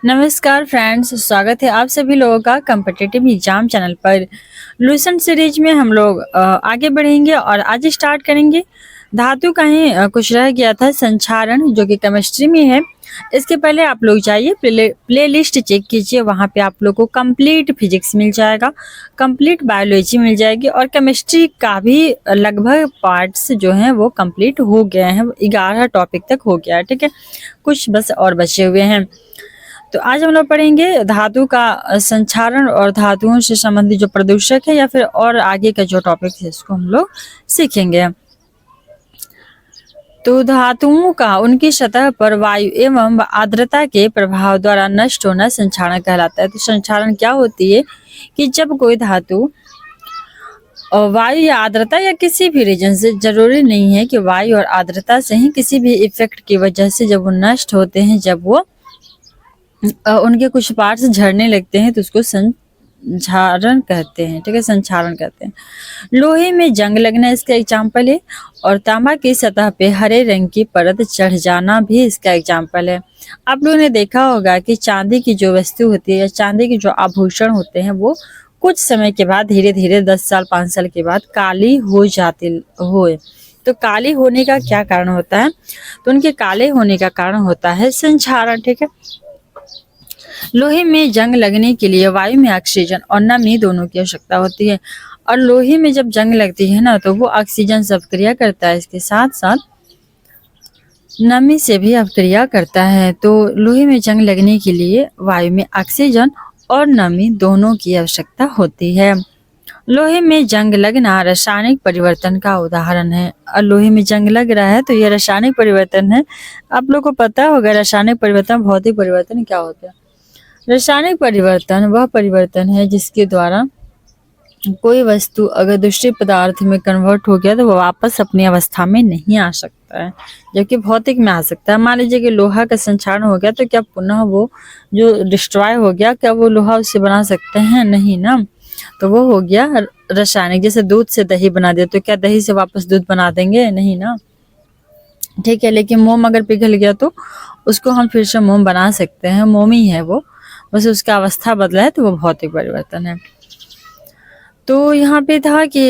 नमस्कार फ्रेंड्स, स्वागत है आप सभी लोगों का कॉम्पिटिटिव एग्जाम चैनल पर। लूसेंट सीरीज में हम लोग आगे बढ़ेंगे और आज स्टार्ट करेंगे धातु का ही कुछ रह गया था संचारण, जो कि केमिस्ट्री में है। इसके पहले आप लोग जाइए प्ले लिस्ट चेक कीजिए, वहाँ पे आप लोग को कंप्लीट फिजिक्स मिल जाएगा, कंप्लीट बायोलॉजी मिल जाएगी और केमिस्ट्री का भी लगभग पार्ट्स जो हैं वो कंप्लीट हो गए हैं। 11 टॉपिक तक हो गया है, ठीक है, कुछ बस और बचे हुए हैं। तो आज हम लोग पढ़ेंगे धातु का संचारण और धातुओं से संबंधित जो प्रदूषक है या फिर और आगे का जो टॉपिक है इसको हम लोग सीखेंगे। तो धातुओं का उनकी सतह पर वायु एवं आर्द्रता के प्रभाव द्वारा नष्ट होना संचारण कहलाता है। तो संचारण क्या होती है कि जब कोई धातु वायु या आर्द्रता या किसी भी रीजन से, जरूरी नहीं है कि वायु और आर्द्रता से ही, किसी भी इफेक्ट की वजह से जब वो नष्ट होते हैं, जब वो उनके कुछ पार्ट्स झड़ने लगते हैं तो उसको संचारण कहते हैं, ठीक है, संचारण कहते हैं। लोहे में जंग लगना इसका एग्जाम्पल है और तांबा की सतह पे हरे रंग की परत चढ़ जाना भी इसका एग्जाम्पल है। आप लोगों ने देखा होगा कि चांदी की जो वस्तु होती है या चांदी के जो आभूषण होते हैं वो कुछ समय के बाद धीरे धीरे 10 साल 5 साल के बाद काली हो जाती हो। तो काली होने का क्या कारण होता है? तो उनके काले होने का कारण होता है संचारण, ठीक है। लोहे में जंग लगने के लिए वायु में ऑक्सीजन और नमी दोनों की आवश्यकता होती है और लोहे में जब जंग लगती है ना तो वो ऑक्सीजन से अपक्रिया करता है, इसके साथ साथ नमी से भी अपक्रिया करता है। तो लोहे में जंग लगने के लिए वायु में ऑक्सीजन और नमी दोनों की आवश्यकता होती है। लोहे में जंग लगना रासायनिक परिवर्तन का उदाहरण है और लोहे में जंग लग रहा है तो यह रासायनिक परिवर्तन है। आप लोग को पता होगा रासायनिक परिवर्तन, भौतिक परिवर्तन क्या होता है। रासायनिक परिवर्तन वह परिवर्तन है जिसके द्वारा कोई वस्तु अगर दूसरे पदार्थ में कन्वर्ट हो गया तो वह वापस अपनी अवस्था में नहीं आ सकता है, जबकि भौतिक में आ सकता है। मान लीजिए कि लोहा का संक्षारण हो गया तो क्या पुनः वो जो डिस्ट्रॉय हो गया, क्या वो लोहा उससे बना सकते हैं? नहीं ना। तो वो हो गया रासायनिक। जैसे दूध से दही बना दे तो क्या दही से वापस दूध बना देंगे? नहीं ना, ठीक है। लेकिन मोम अगर पिघल गया तो उसको हम फिर से मोम बना सकते हैं, मोम ही है वो, बस उसका अवस्था बदला है, तो वो भौतिक परिवर्तन है। तो यहाँ पे था कि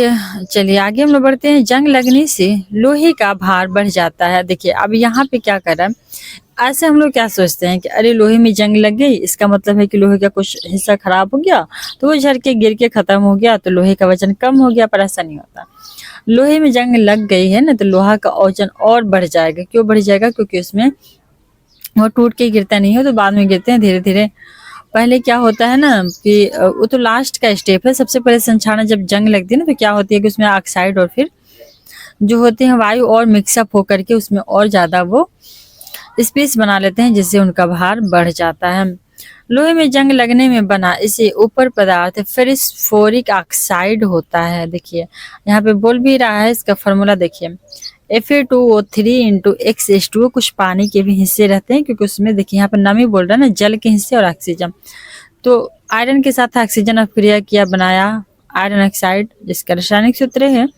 चलिए आगे हम लोग बढ़ते हैं। जंग लगने से लोहे का भार बढ़ जाता है। देखिए अब यहाँ पे क्या कर रहा है, ऐसे हम लोग क्या सोचते हैं कि अरे लोहे में जंग लग गई, इसका मतलब है कि लोहे का कुछ हिस्सा खराब हो गया तो वो झड़ के गिर के खत्म हो गया, तो लोहे का वजन कम हो गया, पर ऐसा नहीं होता। लोहे में जंग लग गई है ना तो लोहा का वजन और बढ़ जाएगा। क्यों बढ़ जाएगा? क्योंकि उसमें वो टूट के गिरता नहीं है, तो बाद में गिरते हैं धीरे धीरे। पहले क्या होता है ना कि वो तो लास्ट का स्टेप है। सबसे पहले संक्षारण जब जंग लगती है ना तो क्या होती है कि उसमें ऑक्साइड और फिर जो होते हैं वायु और मिक्सअप होकर के उसमें और ज्यादा वो स्पेस बना लेते हैं, जिससे उनका भार बढ़ जाता है। लोहे में जंग लगने में बना इसे ऊपर पदार्थ फेरिस्फोरिक ऑक्साइड होता है। देखिए यहाँ पे बोल भी रहा है, इसका फॉर्मूला देखिए Fa2O3 इंटू X2। कुछ पानी के भी हिस्से रहते हैं क्योंकि उसमें देखिए यहाँ पर नमी बोल रहा है ना, जल के हिस्से और ऑक्सीजन। तो आयरन के साथ ऑक्सीजन अपक्रिया किया, बनाया आयरन ऑक्साइड, जिसका रासायनिक सूत्र है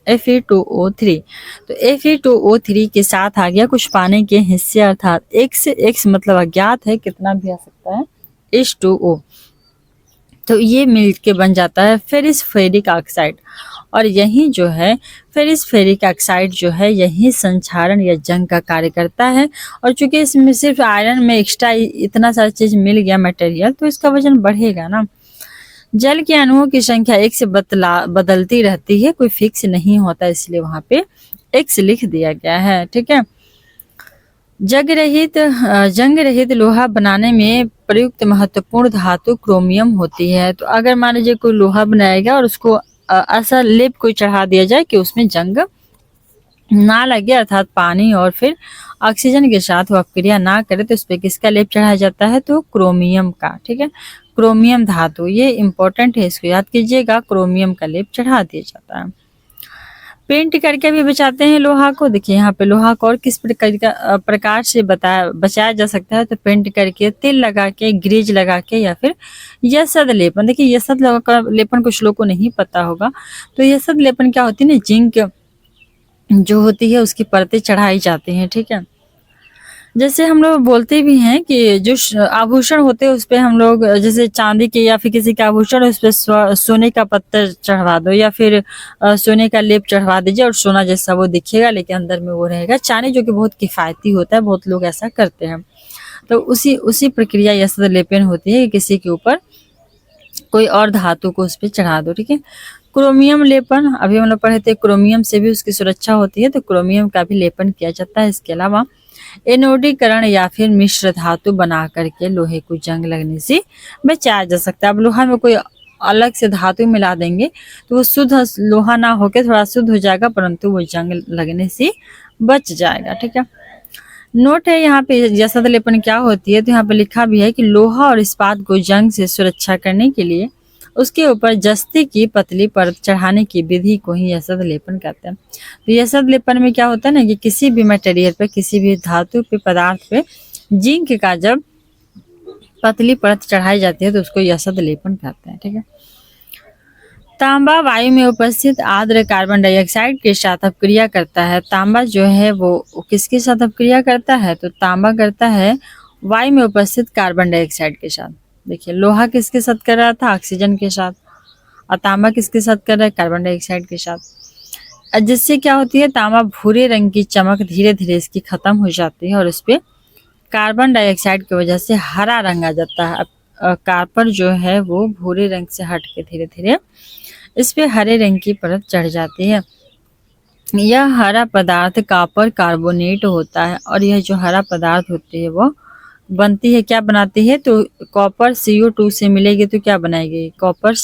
Fe2O3। तो Fe2O3 के साथ आ गया कुछ पानी के हिस्से, अर्थात X मतलब अज्ञात है, कितना भी आ सकता है, H2O। तो ये मिल के बन जाता है फेरिस्फेरिक ऑक्साइड और यही जो है फेरिस्फेरिक ऑक्साइड जो है यही संचारण या जंग का कार्य करता है। और चूंकि इसमें सिर्फ आयरन में एक्स्ट्रा इतना सारा चीज मिल गया मटेरियल, तो इसका वजन बढ़ेगा ना। जल के अणुओं की संख्या एक से बदलती रहती है, कोई फिक्स नहीं होता, इसलिए वहां पे एक्स लिख दिया गया है, ठीक है। जंग रहित लोहा बनाने में प्रयुक्त महत्वपूर्ण धातु क्रोमियम होती है। तो अगर मान लीजिए कोई लोहा बनाएगा और उसको ऐसा लेप कोई चढ़ा दिया जाए कि उसमें जंग ना लगे, अर्थात पानी और फिर ऑक्सीजन के साथ वो अपक्रिया ना करे, तो उस पर किसका लेप चढ़ाया जाता है? तो क्रोमियम का, ठीक है। क्रोमियम धातु, ये इंपॉर्टेंट है, इसको याद कीजिएगा, क्रोमियम का लेप चढ़ा दिया जाता है। पेंट करके भी बचाते हैं लोहा को। देखिए यहाँ पे लोहा को और किस प्रकार से बचाया जा सकता है, तो पेंट करके, तेल लगा के, ग्रीज लगा के, या फिर यसद लेपन। देखिए यसद लेपन कुछ लोगों को नहीं पता होगा। तो यसद लेपन क्या होती है ना, जिंक जो होती है उसकी परतें चढ़ाई जाती हैं, ठीक है। जैसे हम लोग बोलते भी हैं कि जो आभूषण होते हैं उस पे हम लोग जैसे चांदी के या फिर किसी का आभूषण उस पे सोने का पत्थर चढ़वा दो या फिर सोने का लेप चढ़वा दीजिए और सोना जैसा वो दिखेगा, लेकिन अंदर में वो रहेगा चांदी, जो कि बहुत किफायती होता है, बहुत लोग ऐसा करते हैं। तो उसी उसी प्रक्रिया यह लेपन होती है कि किसी के ऊपर कोई और धातु को उस पर चढ़ा दो। ठीक है। क्रोमियम लेपन, अभी हम लोग पढ़े थे, क्रोमियम से भी उसकी सुरक्षा होती है, तो क्रोमियम का भी लेपन किया जाता है। इसके अलावा एनोडीकरण या फिर मिश्र धातु बना करके लोहे को जंग लगने से बचाया जा सकता है। अब लोहा में कोई अलग से धातु मिला देंगे तो वो शुद्ध लोहा ना होके थोड़ा शुद्ध हो जाएगा, परंतु वो जंग लगने से बच जाएगा। ठीक है। नोट है यहाँ पे जसद लेपन क्या होती है, तो यहाँ पे लिखा भी है कि लोहा और इस्पात को जंग से सुरक्षा करने के लिए उसके ऊपर जस्ते की पतली परत चढ़ाने की विधि को ही यशद लेपन कहते हैं। तो यशद लेपन में क्या होता है ना कि किसी भी मटेरियल पे, किसी भी धातु पे, पदार्थ पे जिंक का जब पतली परत चढ़ाई जाती है तो उसको यशद लेपन कहते हैं। ठीक है। तांबा वायु में उपस्थित आर्द्र कार्बन डाइऑक्साइड के साथ अपक्रिया करता है। तांबा जो है वो किसके साथ अपक्रिया करता है, तो तांबा करता है वायु में उपस्थित कार्बन डाइऑक्साइड के साथ। देखिए, लोहा किसके साथ कर रहा था, ऑक्सीजन के साथ, और तांबा किसके साथ कर रहा है, कार्बन डाइऑक्साइड के साथ। जिससे क्या होती है, तांबा भूरे रंग की चमक धीरे धीरे इसकी खत्म हो जाती है और उस पर कार्बन डाइऑक्साइड की वजह से हरा रंग आ जाता है। कॉपर जो है वो भूरे रंग से हट के धीरे धीरे इस पे हरे रंग की परत चढ़ जाती है। यह हरा पदार्थ कॉपर कार्बोनेट होता है और यह जो हरा पदार्थ होती है वो बनती है, क्या बनाती है, तो कॉपर CO2 से मिलेगी तो क्या बनाएगी, कॉपर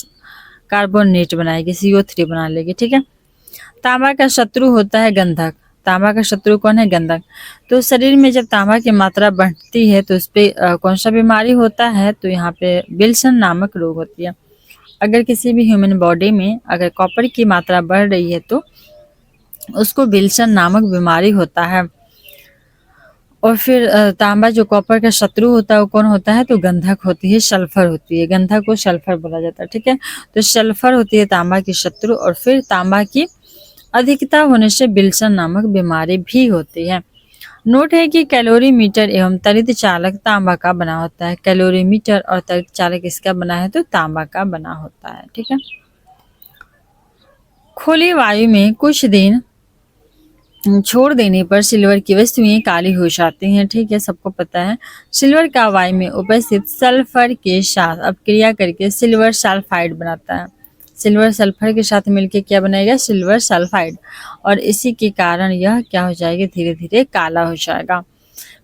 कार्बोनेट बनाएगी, CO3 बना लेगी। ठीक है। तांबा का शत्रु होता है गंधक। तांबा का शत्रु कौन है, गंधक। तो शरीर में जब तांबा की मात्रा बढ़ती है तो उस पर कौन सा बीमारी होता है, तो यहाँ पे विल्सन नामक रोग होती है। अगर किसी भी ह्यूमन बॉडी में अगर कॉपर की मात्रा बढ़ रही है तो उसको विल्सन नामक बीमारी होता है। और फिर तांबा जो कॉपर का शत्रु होता है वो कौन होता है, तो गंधक होती है, सल्फर होती है। गंधक को सल्फर बोला जाता है। ठीक है। तो सल्फर होती है तांबा की शत्रु, और फिर तांबा की अधिकता होने से विल्सन नामक बीमारी भी होती है। नोट है कि कैलोरीमीटर एवं तरित चालक तांबा का बना होता है। कैलोरीमीटर और तरित चालक इसका बना है, तो तांबा का बना होता है। ठीक है। खुली वायु में कुछ दिन छोड़ देने पर सिल्वर की वस्तुएं काली हो जाती हैं। ठीक है, सबको पता है। सिल्वर का वायु में उपस्थित सल्फर के साथ अपक्रिया करके सिल्वर सल्फाइड बनाता है। सिल्वर सल्फर के साथ मिलके क्या बनाएगा, सिल्वर सल्फाइड, और इसी के कारण यह क्या हो जाएगा, धीरे धीरे काला हो जाएगा।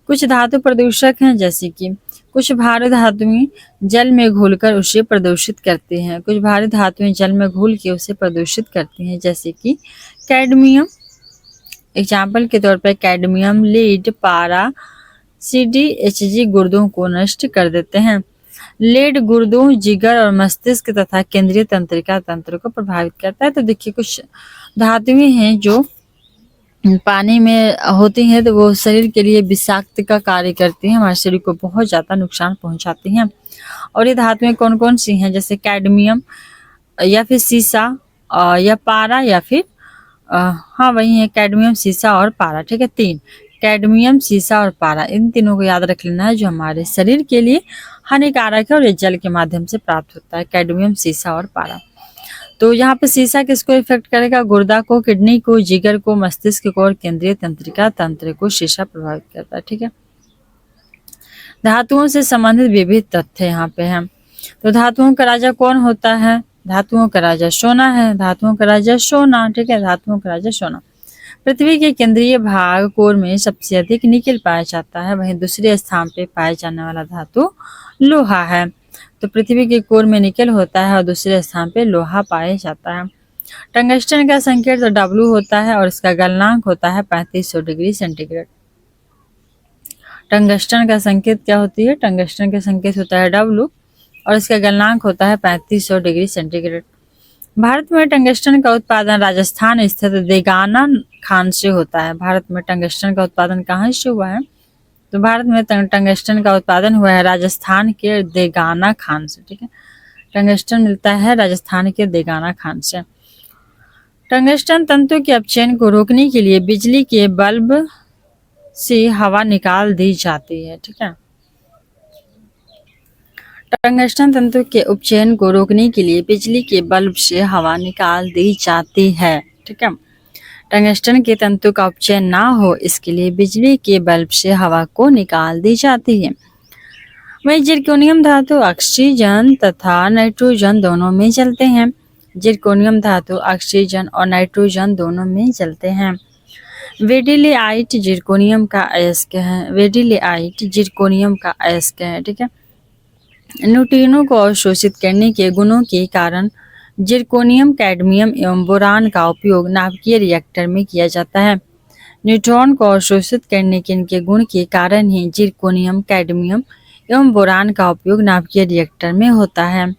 कुछ धातु प्रदूषक हैं, जैसे कि कुछ भारी धातुएं जल में घुलकर उसे प्रदूषित करती हैं। कुछ भारी धातुएं जल में घुल के उसे प्रदूषित करती हैं, जैसे कि कैडमियम। एग्जाम्पल के तौर पर कैडमियम, लीड, पारा, CDHG गुर्दों को नष्ट कर देते हैं। लेड गुर्दों, जिगर और मस्तिष्क तथा केंद्रीय तंत्रिका तंत्र को प्रभावित करता है। तो देखिए, कुछ धातुएं हैं जो पानी में होती हैं तो वो शरीर के लिए विषाक्त का कार्य करती हैं, हमारे शरीर को बहुत ज़्यादा नुकसान पहुंचाती हैं। और ये धातुएं कौन कौन सी हैं, जैसे कैडमियम या फिर सीसा या पारा या फिर हाँ वही है, कैडमियम, सीसा और पारा। ठीक है, तीन, कैडमियम, सीसा और पारा, इन तीनों को याद रख लेना है, जो हमारे शरीर के लिए हानिकारक है और ये जल के माध्यम से प्राप्त होता है, कैडमियम, सीसा और पारा। तो यहाँ पे सीसा किसको इफेक्ट करेगा, गुर्दा को, किडनी को, जिगर को, मस्तिष्क को और केंद्रीय तंत्रिका तंत्र को सीसा प्रभावित करता है। ठीक है। धातुओं से संबंधित विविध तथ्य यहाँ पे हैं। तो धातुओं का राजा कौन होता है, धातुओं का राजा सोना है। धातुओं का राजा सोना। ठीक है, धातुओं का राजा सोना। पृथ्वी के केंद्रीय भाग कोर में सबसे अधिक निकेल पाया जाता है, वहीं दूसरे स्थान पे पाए जाने वाला धातु लोहा है। तो पृथ्वी के कोर में निकेल होता है और दूसरे स्थान पे लोहा पाया जाता है। टंगस्टन का संकेत तो W होता है और इसका गलनांक होता है 3500 डिग्री सेंटीग्रेड। टंगस्टन का संकेत क्या होती है, टंगस्टन का संकेत होता है W और इसका गलनांक होता है 3500 डिग्री सेंटीग्रेड। भारत में टंगस्टन का उत्पादन राजस्थान स्थित देगाना खान से होता है। भारत में टंगस्टन का उत्पादन कहाँ से हुआ है, तो भारत में टंगस्टन का उत्पादन हुआ है राजस्थान के देगाना खान से। ठीक है, टंगस्टन मिलता है राजस्थान के देगाना खान से। टंगस्टन तंतु के अपचयन को रोकने के लिए बिजली के बल्ब से हवा निकाल दी जाती है। ठीक है, टंगस्टन तंतु के उपचयन को रोकने के लिए बिजली के बल्ब से हवा निकाल दी जाती है। ठीक है, टंगस्टन के तंतु का उपचयन ना हो इसके लिए बिजली के बल्ब से हवा को निकाल दी जाती है। वही जिरकोनियम धातु ऑक्सीजन तथा नाइट्रोजन दोनों में जलते हैं। जिरकोनियम धातु ऑक्सीजन और नाइट्रोजन दोनों में जलते हैं। वेडिलियाइट जिरकोनियम का अयस्क है। वेडिलियाइट जिरकोनियम का अयस्क है। ठीक है, न्यूट्रिनो को अवशोषित करने के गुणों के कारण जिरकोनियम, कैडमियम एवं बोरान का उपयोग नाभिकीय रिएक्टर में किया जाता है। न्यूट्रॉन को अवशोषित करने के इनके गुण के कारण ही जिरकोनियम, कैडमियम एवं बोरान का उपयोग नाभिकीय रिएक्टर में होता है।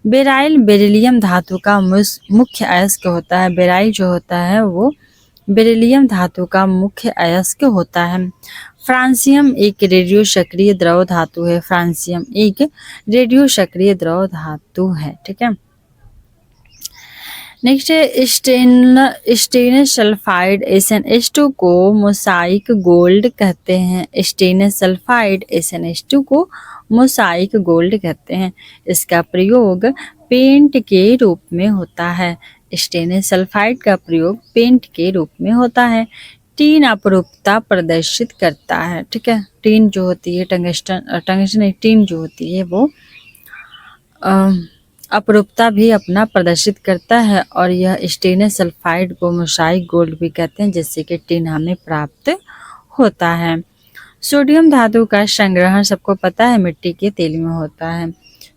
बेराइल बेरिलियम धातु का मुख्य अयस्क होता है। बेराइल जो होता है वो बेरिलियम धातु का मुख्य अयस्क होता है। फ्रांसियम एक रेडियो सक्रिय द्रव धातु है। फ्रांसियम एक रेडियो सक्रिय द्रव धातु है। ठीक है, नेक्स्ट है स्टेनलेस सल्फाइड SnH2 को मोसाइक गोल्ड कहते हैं। स्टेनलेस सल्फाइड SnH2 को मोसाइक गोल्ड कहते हैं। इसका प्रयोग पेंट के रूप में होता है। स्टेनलेस सल्फाइड का प्रयोग पेंट के रूप में होता है। टीन अपरूपता प्रदर्शित करता है। ठीक है, टीन जो होती है टंगस्टन टीन जो होती है वो अपरूपता भी अपना प्रदर्शित करता है और यह स्टेनलेस सल्फाइड को मोसाइक गोल्ड भी कहते हैं, जिससे कि टिन हमें प्राप्त होता है। सोडियम धातु का संग्रहण सबको पता है मिट्टी के तेल में होता है।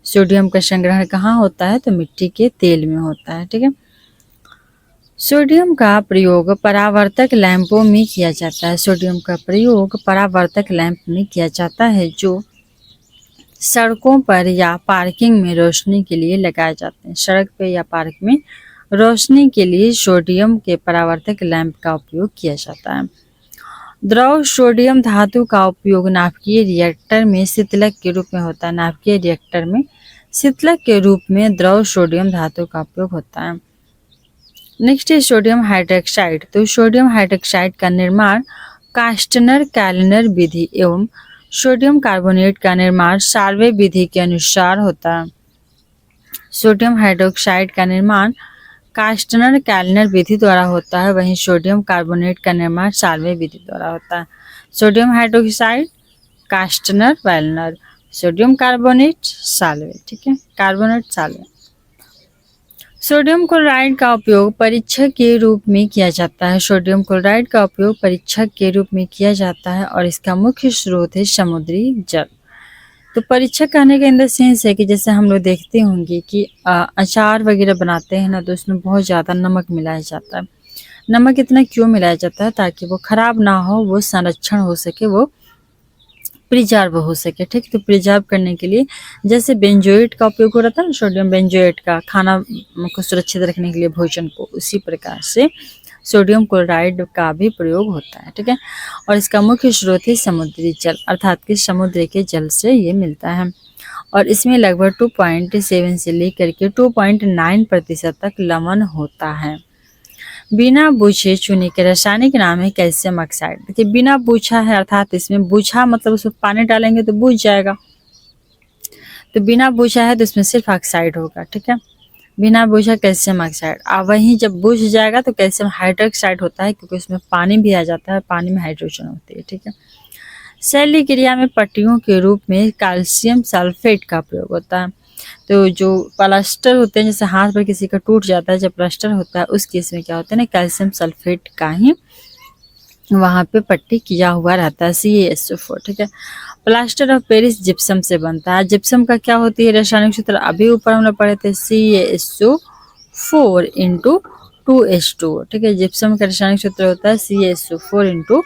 सोडियम का संग्रहण कहाँ होता है? तो मिट्टी के तेल में होता है। ठीक है, सोडियम का प्रयोग परावर्तक लैंपों में किया जाता है। सोडियम का प्रयोग परावर्तक लैंप में किया जाता है जो सड़कों पर या पार्किंग में रोशनी के लिए लगाए जाते हैं। सड़क पे या पार्क में रोशनी के लिए सोडियम के परावर्तक लैंप का उपयोग किया जाता है। द्रव सोडियम धातु का उपयोग नाभिकीय रिएक्टर में शीतलक के रूप में होता है। नाभिकीय रिएक्टर में शीतलक के रूप में द्रव सोडियम धातु का उपयोग होता है। नेक्स्ट है सोडियम हाइड्रोक्साइड। तो सोडियम हाइड्रोक्साइड का निर्माण कास्टनर कैलनर विधि एवं सोडियम कार्बोनेट का निर्माण सार्वे विधि के अनुसार होता है। सोडियम हाइड्रोक्साइड का निर्माण कास्टनर कैलनर विधि द्वारा होता है, वहीं सोडियम कार्बोनेट का निर्माण सार्वे विधि द्वारा होता है। Sodium hydroxide Castner Kellner, sodium carbonate Solvay. ठीक है, कार्बोनेट साल्वे। सोडियम क्लोराइड का उपयोग परीक्षक के रूप में किया जाता है। सोडियम क्लोराइड का उपयोग परीक्षक के रूप में किया जाता है और इसका मुख्य स्रोत है समुद्री जल। तो परीक्षक कहने का इन द सेंस है कि जैसे हम लोग देखते होंगे कि अचार वगैरह बनाते हैं ना, तो उसमें बहुत ज़्यादा नमक मिलाया जाता है। नमक इतना क्यों मिलाया जाता है? ताकि वो खराब ना हो, वो संरक्षण हो सके, वो प्रिजर्व हो सके। ठीक, तो प्रिजर्व करने के लिए जैसे बेंजोएट का उपयोग हो रहा था ना, सोडियम बेंजोएट का, खाना को सुरक्षित रखने के लिए भोजन को, उसी प्रकार से सोडियम क्लोराइड का भी प्रयोग होता है। ठीक है, और इसका मुख्य स्रोत है समुद्री जल, अर्थात कि समुद्र के जल से ये मिलता है और इसमें लगभग 2.7 से लेकर के 2.9% तक लवण होता है। बिना बूझे चूने के रासायनिक नाम है कैल्शियम ऑक्साइड। देखिए बिना बूझा है, अर्थात इसमें बूझा मतलब उसमें पानी डालेंगे तो बूझ जाएगा, तो बिना बूझा है तो इसमें सिर्फ ऑक्साइड होगा। ठीक है, बिना बूझा कैल्शियम ऑक्साइड। वहीं जब बूझ जाएगा तो कैल्शियम हाइड्रोक्साइड होता है, क्योंकि उसमें पानी भी आ जाता है, पानी में हाइड्रोजन होती है। ठीक है, शैली क्रिया में पट्टियों के रूप में कैल्शियम सल्फेट का प्रयोग होता है। तो जो प्लास्टर होते हैं, जैसे हाथ पर किसी का टूट जाता है, जब प्लास्टर होता है उस केस में क्या होता है ना, कैल्शियम सल्फेट का ही वहाँ पे पट्टी किया हुआ रहता है, CaSO4। ठीक है, प्लास्टर ऑफ पेरिस जिप्सम से बनता है। जिप्सम का क्या होती है रासायनिक सूत्र? अभी ऊपर हम लोग पढ़े थे, CaSO4 × 2H2O। ठीक है, जिप्सम का रासायनिक सूत्र होता है CaSO4 ×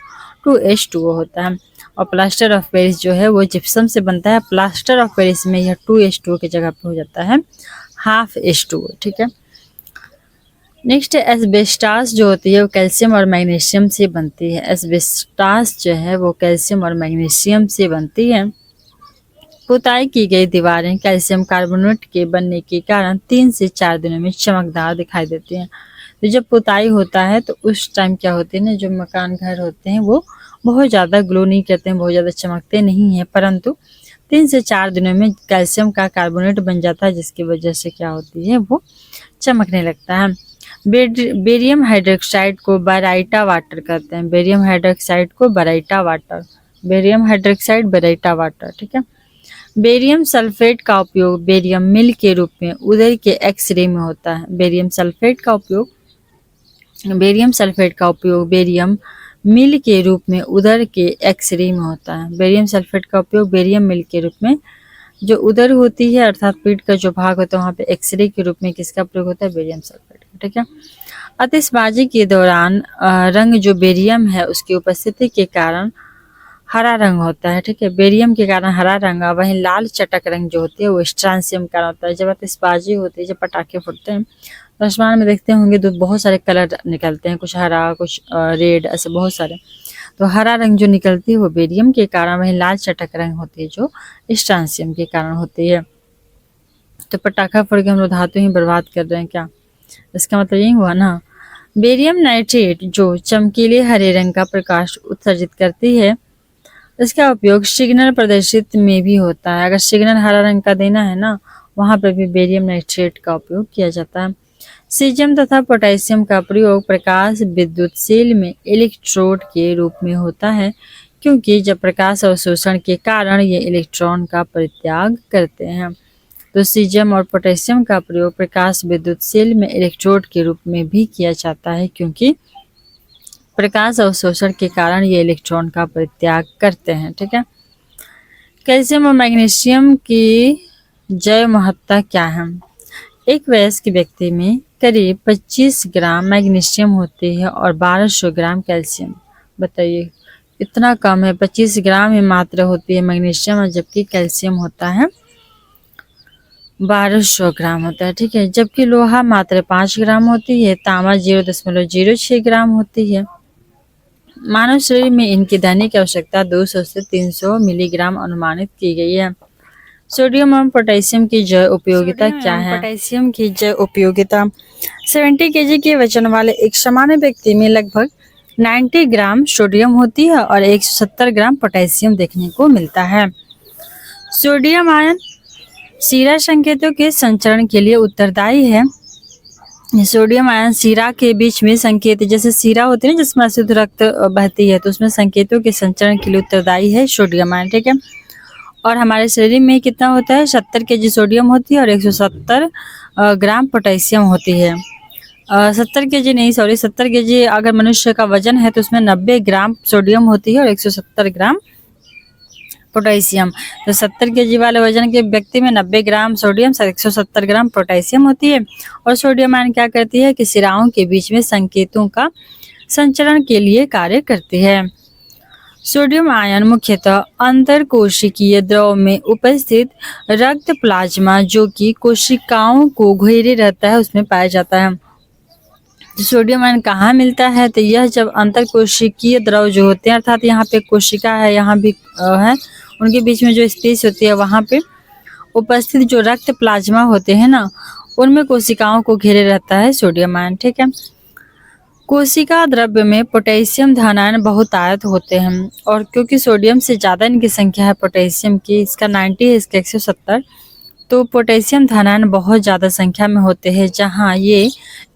2H2O होता है। और प्लास्टर ऑफ पेरिस जो है वो जिप्सम से बनता है। प्लास्टर ऑफ पेरिस में यह 2H2O की जगह पे हो जाता है ½ H2O। ठीक है, नेक्स्ट एस्बेस्टास जो होती है वो कैल्शियम और मैग्नीशियम से बनती है। एस्बेस्टास जो है वो कैल्शियम और मैग्नीशियम से बनती है। पुताई की गई दीवारें कैल्शियम कार्बोनेट के बनने के कारण 3 से 4 दिनों में चमकदार दिखाई देती हैं। तो जब पुताई होता है तो उस टाइम क्या होते हैं ना, जो मकान घर होते हैं वो बहुत ज़्यादा ग्लो नहीं करते हैं, बहुत ज़्यादा चमकते नहीं हैं, परंतु 3 से 4 दिनों में कैल्शियम का कार्बोनेट बन जाता है, जिसकी वजह से क्या होती है, वो चमकने लगता है। बेरियम हाइड्रोक्साइड को बाराइटा वाटर कहते हैं। बेरियम हाइड्रोक्साइड को बाराइटा वाटर, बेरियम हाइड्रोक्साइड बाराइटा वाटर, ठीक है। बेरियम सल्फेट का उपयोग बेरियम मिल के रूप में उदर के एक्सरे में होता है। बेरियम सल्फेट का उपयोग बेरियम मिल के रूप में उदर के एक्सरे में होता है। बेरियम सल्फेट का उपयोग बेरियम मिल के रूप में, जो उदर होती है अर्थात पीठ का जो भाग होता है वहाँ पे एक्सरे के रूप में किसका प्रयोग होता है, बेरियम सल्फेट, ठीक है। आतिशबाजी के दौरान रंग जो बेरियम है उसकी उपस्थिति के कारण हरा रंग होता है, ठीक है। बेरियम के कारण हरा रंग, वहीं लाल चटक रंग जो होती है वो स्ट्रांसियम के कारण होता है। जब आतिशबाजी होती है, जब पटाखे फूटते हैं तो आसमान में देखते होंगे तो बहुत सारे कलर निकलते हैं, कुछ हरा, कुछ रेड, ऐसे बहुत सारे। तो हरा रंग जो निकलती है वो बेरियम के कारण, वहीं लाल चटक रंग होती है जो स्ट्रांसियम के कारण होती है। तो पटाखा फोड़ के हम लोग धातु ही बर्बाद कर रहे हैं क्या, इसका मतलब यही हुआ ना। बेरियम नाइट्रेट जो चमकीले हरे रंग का प्रकाश उत्सर्जित करती है, इसका उपयोग सिग्नल प्रदर्शित में भी होता है। अगर सिग्नल हरा रंग का देना है ना, वहाँ पर भी बेरियम नाइट्रेट का उपयोग किया जाता है। सीजियम तथा पोटेशियम का प्रयोग प्रकाश विद्युत सेल में इलेक्ट्रोड के रूप में होता है, क्योंकि जब प्रकाश अवशोषण के कारण ये इलेक्ट्रॉन का परित्याग करते हैं। तो सीजियम और पोटेशियम का प्रयोग प्रकाश विद्युत सेल में इलेक्ट्रोड के रूप में भी किया जाता है, क्योंकि प्रकाश अवशोषण के कारण ये इलेक्ट्रॉन का परित्याग करते हैं, ठीक है। कैल्शियम और मैग्नीशियम की जैव महत्ता क्या है। एक वयस्क व्यक्ति में करीब 25 ग्राम मैग्नीशियम होती है और 1200 ग्राम कैल्शियम। बताइए, इतना कम है, 25 ग्राम ही मात्रा होती है मैग्नीशियम, और जबकि कैल्शियम होता है 1200 ग्राम होता है, ठीक है। जबकि लोहा मात्र 5 ग्राम होती है, तांबा 0.06 ग्राम होती है। मानव शरीर में इनकी दैनिक आवश्यकता 200 से 300 मिलीग्राम अनुमानित की गई है। सोडियम और पोटेशियम की जैव उपयोगिता क्या है। पोटेशियम की जैव उपयोगिता 70 केजी के वजन वाले एक सामान्य व्यक्ति में लगभग 90 ग्राम सोडियम होती है और 170 ग्राम पोटेशियम देखने को मिलता है। सोडियम आयन शिरा संकेतों के संचरण के लिए उत्तरदायी है। सोडियम आयन शिरा के बीच में संकेत, जैसे शिरा होती है ना जिसमें अशुद्ध रक्त बहती है, तो उसमें संकेतों के संचरण के लिए उत्तरदायी है सोडियम आयन, ठीक है। और हमारे शरीर में कितना होता है, 70 केजी सोडियम होती है और 170 ग्राम पोटेशियम होती है। 70 केजी नहीं, सॉरी, 70 केजी अगर मनुष्य का वजन है तो उसमें 90 ग्राम सोडियम होती है और 170 ग्राम पोटेशियम। तो 70 केजी वाले वजन के व्यक्ति में 90 ग्राम सोडियम, 170 ग्राम पोटेशियम होती है। और सोडियम आयन क्या करती है कि शिराओं के बीच में संकेतों का संचरण के लिए कार्य करती है। सोडियम आयन मुख्यतः अंतरकोशिकीय द्रव में उपस्थित रक्त प्लाज्मा, जो कि कोशिकाओं को घेरे रहता है, उसमें पाया जाता है। तो सोडियम आयन कहाँ मिलता है, तो यह जब अंतरकोशिकीय द्रव जो होते हैं, अर्थात यहाँ पे कोशिका है, यहाँ भी है, उनके बीच में जो स्पेस होती है वहाँ पे उपस्थित जो रक्त प्लाज्मा होते हैं ना, उनमें कोशिकाओं को घेरे रहता है सोडियम आयन, ठीक है। कोशिका द्रव्य में पोटेशियम धनायन बहुतायत होते हैं, और क्योंकि सोडियम से ज़्यादा इनकी संख्या है पोटेशियम की, इसका 90 है, इसका 170, तो पोटेशियम धनायन बहुत ज़्यादा संख्या में होते हैं, जहाँ ये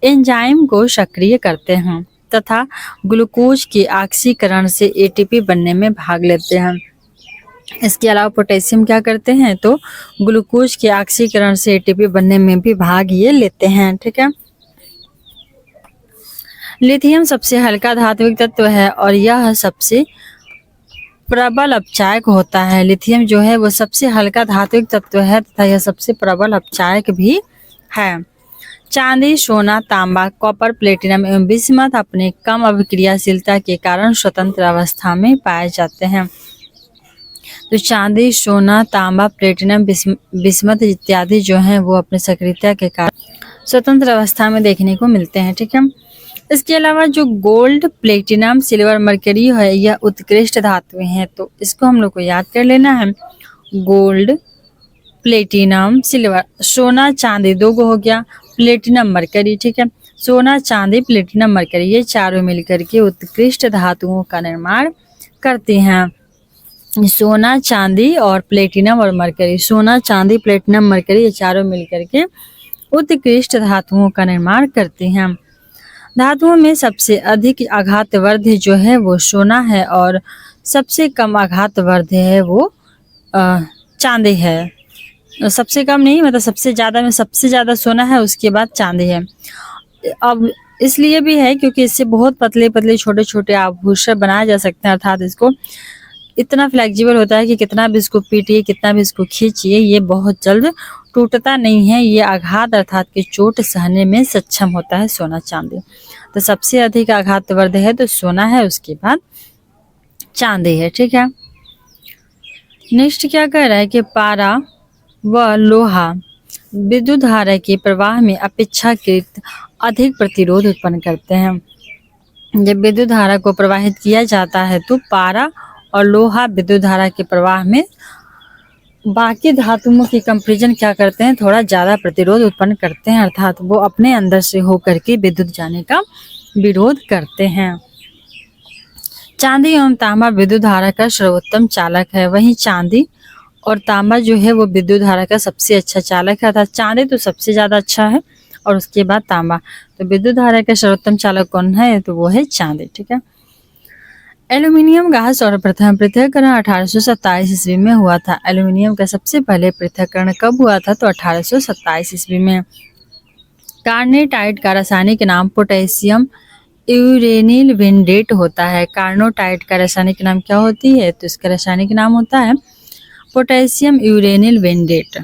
एंजाइम को सक्रिय करते हैं तथा ग्लूकोज के ऑक्सीकरण से एटीपी बनने में भाग लेते हैं। इसके अलावा पोटेशियम क्या करते हैं, तो ग्लूकोज के ऑक्सीकरण से एटीपी बनने में भी भाग ये लेते हैं, ठीक है। लिथियम सबसे हल्का धात्विक तत्व है और यह सबसे प्रबल अपचायक होता है। लिथियम जो है वो सबसे हल्का धात्विक तत्व है तथा यह सबसे प्रबल अपचायक भी है। चांदी, सोना, तांबा, कॉपर, प्लेटिनम एवं बिस्मथ अपने कम अभिक्रियाशीलता के कारण स्वतंत्र अवस्था में पाए जाते हैं। तो चांदी, सोना, तांबा, प्लेटिनम, बिस्मथ इत्यादि जो हैं वो अपने सक्रियता के कारण स्वतंत्र अवस्था में देखने को मिलते हैं, ठीक है। इसके अलावा जो गोल्ड, प्लेटिनम, सिल्वर, मरकरी है, यह उत्कृष्ट धातुएं हैं, तो इसको हम लोग को याद कर लेना है। गोल्ड, प्लेटिनम, सिल्वर, सोना, चांदी 2 गो हो गया, प्लेटिनम, मरकरी, ठीक है। सोना, चांदी, प्लेटिनम, मरकरी, ये चारों मिलकर के उत्कृष्ट धातुओं का निर्माण करती हैं। सोना, चांदी और प्लेटिनम और मरकरी, सोना, चांदी, प्लेटिनम, मरकरी, ये चारों मिलकर के उत्कृष्ट धातुओं का निर्माण करती हैं। धातुओं में सबसे अधिक आघातवर्ध जो है वो सोना है और सबसे कम आघातवर्ध है वो चांदी है। सबसे कम नहीं, मतलब सबसे ज़्यादा में सबसे ज़्यादा सोना है, उसके बाद चांदी है। अब इसलिए भी है क्योंकि इससे बहुत पतले पतले छोटे छोटे आभूषण बनाए जा सकते हैं, अर्थात इसको इतना फ्लेक्सिबल होता है कि कितना भी इसको पीटिए, कितना भी इसको खींचिए, ये बहुत जल्द टूटता नहीं है। ये आघात अर्थात कि चोट सहने में सक्षम होता है सोना, चांदी। तो सबसे अधिक आघातवर्ध है तो सोना है, उसके बाद चांदी है। ठीक है, नेक्स्ट क्या कह रहा है कि पारा व लोहा विद्युत धारा के प्रवाह में अपेक्षाकृत अधिक प्रतिरोध उत्पन्न करते हैं। जब विद्युत धारा को प्रवाहित किया जाता है तो पारा और लोहा विद्युत धारा के प्रवाह में बाकी धातुओं की कंपैरिजन क्या करते हैं, थोड़ा ज़्यादा प्रतिरोध उत्पन्न करते हैं, अर्थात वो अपने अंदर से होकर के विद्युत जाने का विरोध करते हैं। चांदी एवं तांबा विद्युत धारा का सर्वोत्तम चालक है। वहीं चांदी और तांबा जो है वो विद्युत धारा का सबसे अच्छा चालक है, अर्थात चांदी तो सबसे ज़्यादा अच्छा है और उसके बाद तांबा। तो विद्युत धारा का सर्वोत्तम चालक कौन है, तो वो है चांदी। ठीक है, एल्यूमिनियम का सर्वप्रथम पृथक्करण 1827 ईस्वी में हुआ था। एल्यूमिनियम का सबसे पहले पृथक्करण कब हुआ था, तो 1827 ईस्वी में। कार्नेटाइट का रासायनिक नाम पोटेशियम यूरेनिल वेंडेट होता है। कार्नोटाइट का रासायनिक नाम क्या होती है, तो इसका रासायनिक नाम होता है पोटेशियम यूरेनिल वेंडेट।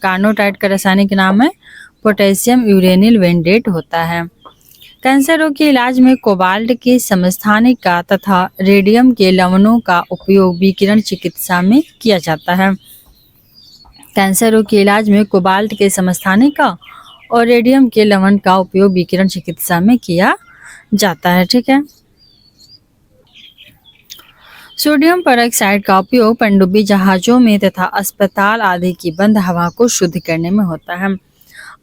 कार्नोटाइट का रासायनिक नाम है पोटेशियम यूरेनिल वेंडेट होता है। कैंसर रोग के इलाज में कोबाल्ट के समस्थानिका तथा रेडियम के लवणों का उपयोग विकिरण चिकित्सा में किया जाता है। कैंसर रोग के इलाज में कोबाल्ट के समस्थानिका और रेडियम के लवण का उपयोग विकिरण चिकित्सा में किया जाता है। ठीक है, सोडियम पेरोक्साइड का उपयोग पनडुब्बी जहाजों में तथा अस्पताल आदि की बंद हवा को शुद्ध करने में होता है।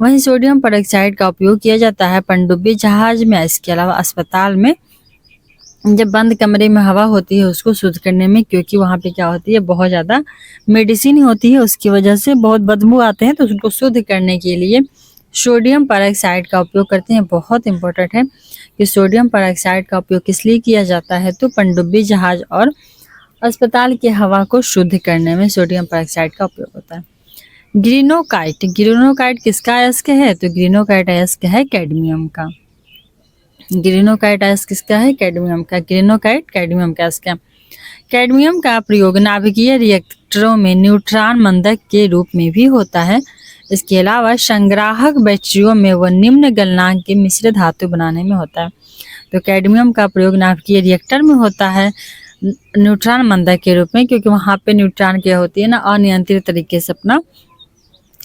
वहीं सोडियम पेरोक्साइड का उपयोग किया जाता है पनडुब्बी जहाज में, इसके अलावा अस्पताल में जब बंद कमरे में हवा होती है उसको शुद्ध करने में, क्योंकि वहाँ पे क्या होती है, बहुत ज़्यादा मेडिसिन होती है, उसकी वजह से बहुत बदबू आते हैं, तो उसको शुद्ध करने के लिए सोडियम पेरोक्साइड का उपयोग करते हैं। बहुत इंपॉर्टेंट है कि सोडियम पेरोक्साइड का उपयोग किस लिए किया जाता है, तो पनडुब्बी जहाज और अस्पताल की हवा को शुद्ध करने में सोडियम पेरोक्साइड का उपयोग होता है। ग्रीनोकाइट, ग्रीनोकाइट किसका अयस्क है, तो ग्रीनोकाइट अयस्क है कैडमियम का। ग्रीनोकाइट अयस्क किसका है, कैडमियम का। ग्रीनोकाइट कैडमियम का अयस्क है। कैडमियम का प्रयोग नाभिकीय रिएक्टरों में न्यूट्रॉन मंदक के रूप में भी होता है। इसके अलावा संग्राहक बैटरियों में व निम्न गलनांक के मिश्र धातु बनाने में होता है। तो कैडमियम का प्रयोग नाभिकीय रिएक्टर में होता है न्यूट्रॉन मंदक के रूप में, क्योंकि वहाँ पे न्यूट्रॉन क्या होती है ना, अनियंत्रित तरीके से अपना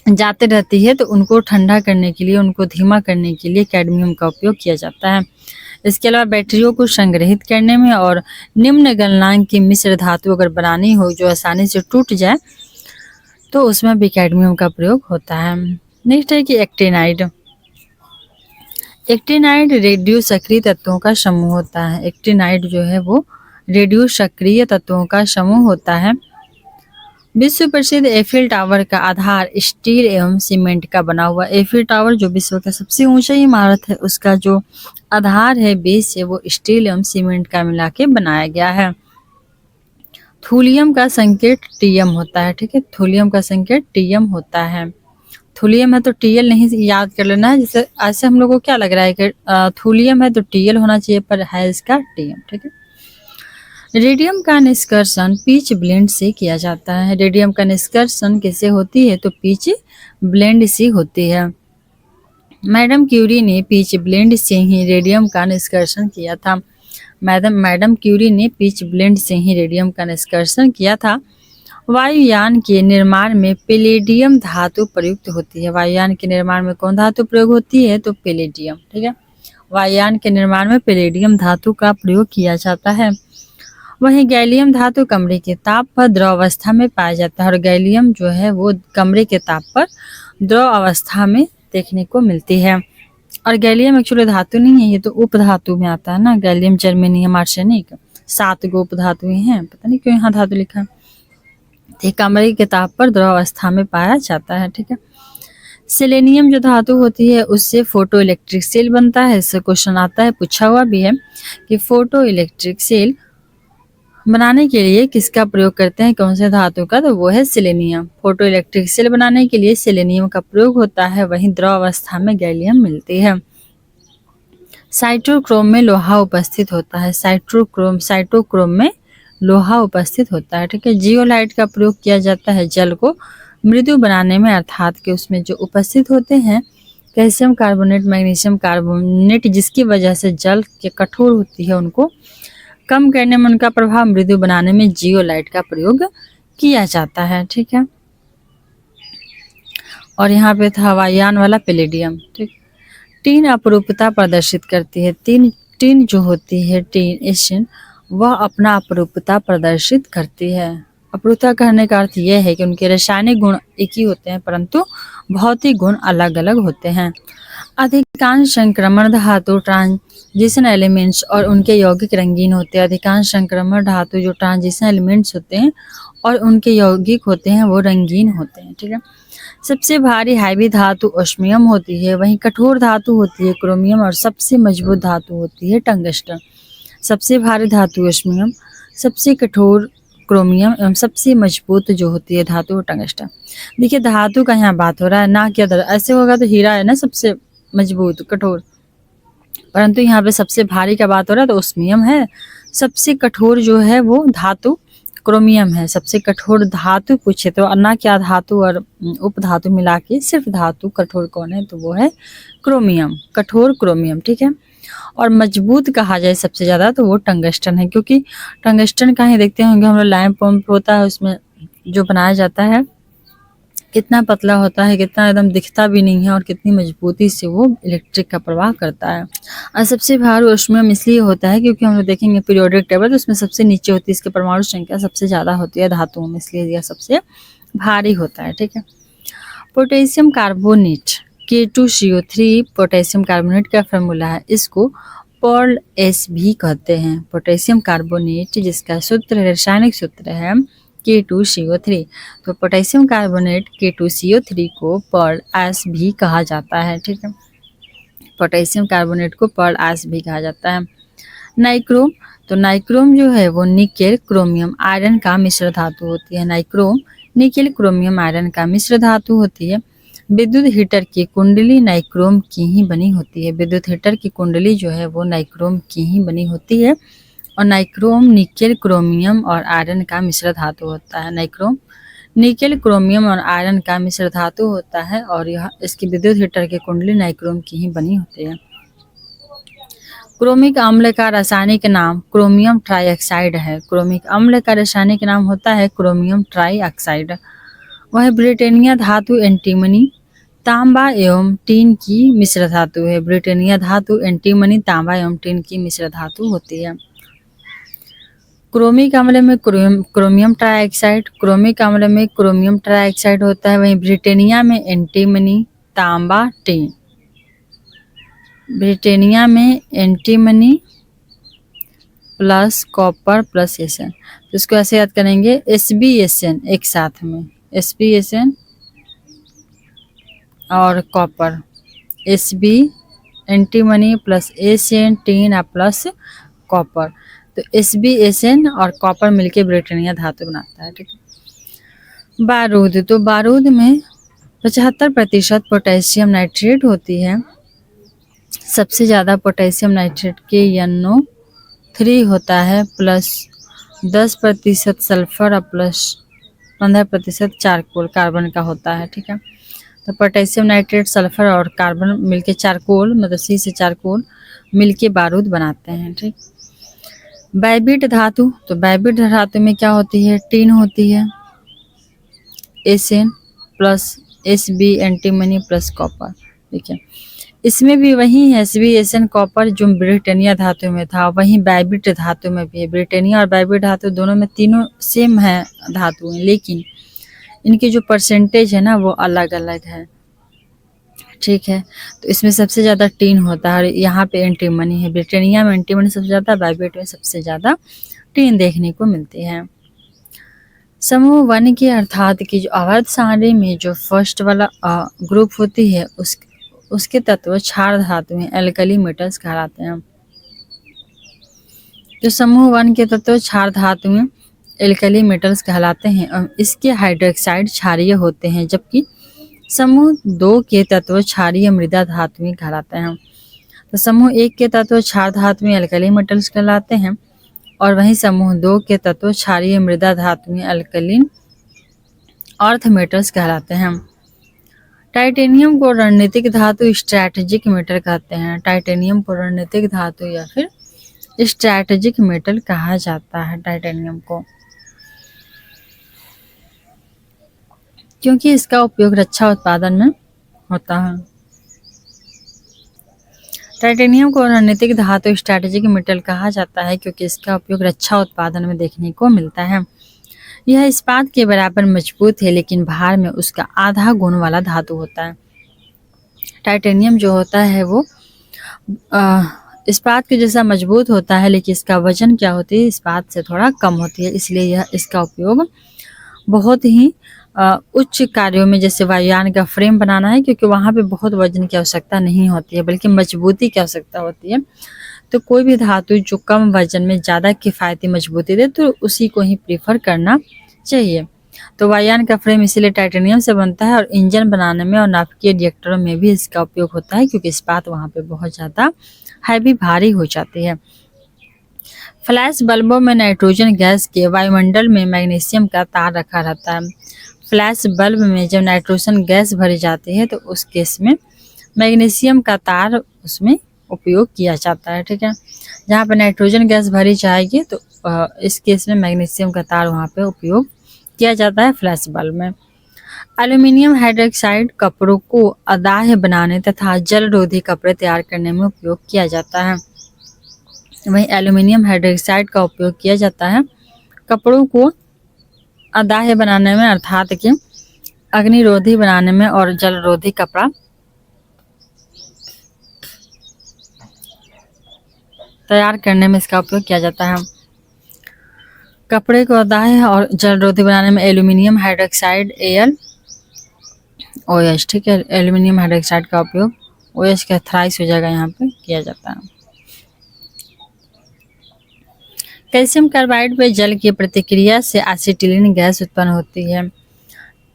जाते रहती है, तो उनको ठंडा करने के लिए, उनको धीमा करने के लिए कैडमियम का उपयोग किया जाता है। इसके अलावा बैटरियों को संग्रहित करने में और निम्न गलनांक की मिश्र धातु अगर बनानी हो जो आसानी से टूट जाए, तो उसमें भी कैडमियम का प्रयोग होता है। नेक्स्ट है कि एक्टिनाइड। एक्टिनाइड रेडियो सक्रिय तत्वों का समूह होता है। एक्टिनाइड जो है वो रेडियो सक्रिय तत्वों का समूह होता है। विश्व प्रसिद्ध एफिल टावर का आधार स्टील एवं सीमेंट का बना हुआ। एफिल टावर जो विश्व का सबसे ऊंचा इमारत है, उसका जो आधार है, बेस है, वो स्टील एवं सीमेंट का मिला के बनाया गया है। थूलियम का संकेत टीएम होता है। ठीक है, थूलियम का संकेत टीएम होता है। थूलियम है तो टीएल नहीं याद कर लेना है, जैसे ऐसे हम लोग को क्या लग रहा है कि थूलियम है तो टीएल होना चाहिए, पर है इसका टीएम। ठीक है, रेडियम का निष्कर्षण पिच ब्लेंड से किया जाता है। रेडियम का निष्कर्षण कैसे होती है, तो पिच ब्लेंड से होती है। मैडम क्यूरी ने पिच ब्लेंड से ही रेडियम का निष्कर्षण किया था। मैडम क्यूरी ने पिच ब्लेंड से ही रेडियम का निष्कर्षण किया था। वायुयान के निर्माण में पैलेडियम धातु प्रयुक्त होती है। वायुयान के निर्माण में कौन धातु प्रयोग होती है, तो पैलेडियम। ठीक है, वायुयान के निर्माण में पैलेडियम धातु का प्रयोग किया जाता है। वहीं गैलियम धातु कमरे के ताप पर द्रव अवस्था में पाया जाता है, और गैलियम जो है वो कमरे के ताप पर द्रव अवस्था में देखने को मिलती है। और गैलियम एक्चुअली धातु नहीं है, ये तो उप धातु में आता है ना, गैलियम, जर्मेनियम, आर्सेनिक, 7 गो उपधातुएं हैं, पता नहीं क्यों यहाँ धातु लिखा है। तो कमरे की किताब पर द्रव अवस्था में पाया जाता है, ठीक है। सेलेनियम जो धातु होती है उससे फोटो इलेक्ट्रिक सेल बनता है। इससे क्वेश्चन आता है, पूछा हुआ भी है कि फोटो इलेक्ट्रिक सेल बनाने के लिए किसका प्रयोग करते हैं, कौन से धातु का, तो वो है सेलेनियम। फोटो इलेक्ट्रिक सेल बनाने के लिए सेलेनियम का प्रयोग होता है, वहीं द्रव अवस्था में गैलियम मिलती है। साइटोक्रोम में लोहा उपस्थित होता है। साइटोक्रोम में लोहा उपस्थित होता है, ठीक है। जियोलाइट का प्रयोग किया जाता है जल को मृदु बनाने में, अर्थात कि उसमें जो उपस्थित होते हैं कैल्शियम कार्बोनेट, मैग्नीशियम कार्बोनेट, जिसकी वजह से जल के कठोर होती है उनको कम करने में, उनका प्रभाव मृदु बनाने में जियोलाइट का प्रयोग किया जाता है, ठीक है। और यहाँ पे था हवाईयान वाला पैलेडियम, ठीक। टीन अपरूपता प्रदर्शित करती है। टीन जो होती है, टीन एशियन, वह अपना अपरूपता प्रदर्शित करती है। अपरूपता कहने का अर्थ यह है कि उनके रासायनिक गुण एक ही होते हैं परंतु भौतिक गुण अलग अलग होते हैं। अधिकांश संक्रमण धातु ट्रांजिशन एलिमेंट्स और उनके यौगिक रंगीन होते हैं। अधिकांश संक्रमण धातु जो ट्रांजिशन एलिमेंट्स होते हैं और उनके यौगिक होते हैं वो रंगीन होते हैं, ठीक है। सबसे भारी हैवी धातु ओस्मियम होती है, वहीं कठोर धातु होती है क्रोमियम और सबसे मजबूत धातु होती है टंगस्टन। सबसे भारी धातु ओस्मियम, सबसे कठोर क्रोमियम एवं सबसे मजबूत जो होती है धातु वो टंगस्टन। देखिए धातु का यहाँ बात हो रहा है, ना क्या ऐसे होगा तो हीरा है ना सबसे मजबूत कठोर, परंतु यहाँ पे सबसे भारी का बात हो रहा है तो ओस्मियम है। सबसे कठोर जो है वो धातु क्रोमियम है। सबसे कठोर धातु पूछे तो ना क्या धातु और उपधातु मिला के सिर्फ धातु कठोर कौन है, तो वो है क्रोमियम, कठोर क्रोमियम, ठीक है। और मजबूत कहा जाए सबसे ज्यादा तो वो टंगस्टन है, क्योंकि टंगस्टन का ही देखते होंगे हम लोग, लैंप पंप होता है उसमें जो बनाया जाता है कितना पतला होता है, कितना एकदम दिखता भी नहीं है और कितनी मजबूती से वो इलेक्ट्रिक का प्रवाह करता है। और सबसे भारी ओस्मियम इसलिए होता है क्योंकि हम लोग देखेंगे पीरियोडिक टेबल तो उसमें सबसे नीचे होती है, इसकी परमाणु संख्या सबसे ज्यादा होती है धातुओं में, इसलिए यह सबसे भारी होता है, ठीक है। Potassium carbonate K2CO3 potassium carbonate का फॉर्मूला है, इसको पर्ल एस भी कहते हैं। पोटेशियम कार्बोनेट जिसका सूत्र रासायनिक सूत्र है K2CO3, तो पोटेशियम कार्बोनेट K2CO3 को पर्ल एस भी कहा जाता है, ठीक है। पोटेशियम कार्बोनेट को पर्ल एस भी कहा जाता है। नाइक्रोम, तो नाइक्रोम जो है वो निकेल क्रोमियम आयरन का मिश्र धातु होती है। नाइक्रोम निकेल क्रोमियम आयरन का मिश्र धातु होती है। विद्युत हीटर की कुंडली नाइक्रोम की ही बनी होती है। विद्युत हीटर की कुंडली जो है वो नाइक्रोम की ही बनी होती है। और नाइक्रोम निकेल क्रोमियम और आयरन का मिश्र धातु होता है। नाइक्रोम निकेल क्रोमियम और आयरन का मिश्र धातु होता है और यह इसकी विद्युत हीटर की कुंडली नाइक्रोम की ही बनी होती है। क्रोमिक अम्ल का रासायनिक नाम क्रोमियम ट्राइऑक्साइड है। क्रोमिक अम्ल का रासायनिक नाम होता है क्रोमियम ट्राइऑक्साइड। वह ब्रिटेनिया धातु एंटीमनी तांबा एवं टीन की मिश्र धातु है। ब्रिटेनिया धातु एंटीमनी तांबा एवं टीन की मिश्र धातु होती है। क्रोमिक अम्ल में क्रोमियम ट्राइऑक्साइड, क्रोमिक अम्ल में क्रोमियम ट्राइऑक्साइड होता है, वहीं ब्रिटेनिया में एंटीमनी तांबा टीन। ब्रिटेनिया में antimony plus copper plus SN, तो इसको ऐसे याद करेंगे SbSn एक साथ में, SbSn और copper, Sb antimony plus SN tin plus copper, तो SbSn और कॉपर मिलके ब्रिटेनिया धातु बनाता है, ठीक है। बारूद, तो बारूद में 75% पोटेशियम नाइट्रेट होती है। सबसे ज़्यादा पोटेशियम नाइट्रेट KNO3 होता है, प्लस 10% सल्फर और प्लस 15% चारकोल कार्बन का होता है, ठीक है। तो पोटेशियम नाइट्रेट सल्फर और कार्बन मिलके चारकोल, मतलब C से चारकोल मिलके बारूद बनाते हैं, ठीक। बाइबिट धातु, तो बाइबिट धातु में क्या होती है, टीन होती है, Sn plus Sb antimony plus copper, ठीक है। इसमें भी वही है SbSn कॉपर जो ब्रिटेनिया धातु में था, वहीं बाइबिट धातु में भी है। ब्रिटेनिया और बाइबिट धातु दोनों में तीनों सेम है धातु हैं, लेकिन इनकी जो परसेंटेज है ना वो अलग अलग है, ठीक है। तो इसमें सबसे ज़्यादा टीन होता है और यहाँ पे एंटीमनी है। ब्रिटेनिया में एंटीमनी सबसे ज़्यादा, बाइबिट में सबसे ज़्यादा 14 देखने को मिलती है। समूह 1 के अर्थात की जो आवर्त सारणी में जो फर्स्ट वाला ग्रुप होती है उसके तत्व क्षार धातुएं एल्कली मेटल्स कहलाते हैं। जो समूह 1 के तत्व क्षार धातुएं एल्कली मेटल्स कहलाते हैं और इसके हाइड्रोक्साइड क्षारीय होते हैं, जबकि समूह 2 के तत्व क्षारीय मृदा धातुएं कहलाते हैं। तो समूह 1 के तत्व क्षार धातुएं एल्कली मेटल्स कहलाते हैं और वहीं समूह 2 के तत्व क्षारीय मृदा धातुएं एल्कलीन अर्थ मेटल्स कहलाते हैं। टाइटेनियम को रणनीतिक धातु स्ट्रैटेजिक मेटल कहते हैं। टाइटेनियम को रणनीतिक धातु या फिर स्ट्रैटेजिक मेटल कहा जाता है टाइटेनियम को, क्योंकि इसका उपयोग रक्षा उत्पादन में होता है। टाइटेनियम को रणनीतिक धातु स्ट्रैटेजिक मेटल कहा जाता है क्योंकि इसका उपयोग रक्षा उत्पादन में देखने को मिलता है। यह इस्पात के बराबर मजबूत है, लेकिन भार में उसका आधा गुण वाला धातु होता है। टाइटेनियम जो होता है वो इस्पात के जैसा मजबूत होता है, लेकिन इसका वजन क्या होती है, इस्पात से थोड़ा कम होती है। इसलिए इसका उपयोग बहुत ही उच्च कार्यों में, जैसे वायुयान का फ्रेम बनाना है, क्योंकि वहाँ पे बहुत वजन की आवश्यकता नहीं होती है बल्कि मजबूती की आवश्यकता होती है। तो कोई भी धातु जो कम वजन में ज़्यादा किफ़ायती मजबूती दे तो उसी को ही प्रीफर करना चाहिए। तो वायुयान का फ्रेम इसीलिए टाइटेनियम से बनता है और इंजन बनाने में और नाभिकीय रिएक्टरों में भी इसका उपयोग होता है, क्योंकि इस्पात वहाँ पे बहुत ज़्यादा हैवी भारी हो जाती है। फ्लैश बल्बों में नाइट्रोजन गैस के वायुमंडल में मैग्नीशियम का तार रखा रहता है। फ्लैश बल्ब में जब नाइट्रोजन गैस भरी जाती है तो उस केस में मैग्नीशियम का तार उसमें उपयोग किया जाता है। ठीक है, जहाँ पर नाइट्रोजन गैस भरी जाएगी तो इस केस में मैग्नीशियम का तार वहाँ पे उपयोग किया जाता है फ्लैश बल्ब में। एल्यूमिनियम हाइड्रोक्साइड कपड़ों को अदाह्य बनाने तथा जलरोधी कपड़े तैयार करने में उपयोग किया जाता है। वहीं एल्यूमिनियम हाइड्रोक्साइड का उपयोग किया जाता है कपड़ों को अदाह्य बनाने में, अर्थात कि अग्निरोधी बनाने में और जलरोधी कपड़ा तैयार करने में इसका उपयोग किया जाता है। कपड़े को अदाह्य और जलरोधी बनाने में एल्यूमिनियम हाइड्रोक्साइड AlOH, ठीक है, एल्यूमिनियम हाइड्रोक्साइड का उपयोग OH का थ्राइस हो जाएगा यहाँ पे किया जाता है। कैल्शियम कार्बाइड पे जल की प्रतिक्रिया से एसिटिलीन गैस उत्पन्न होती है।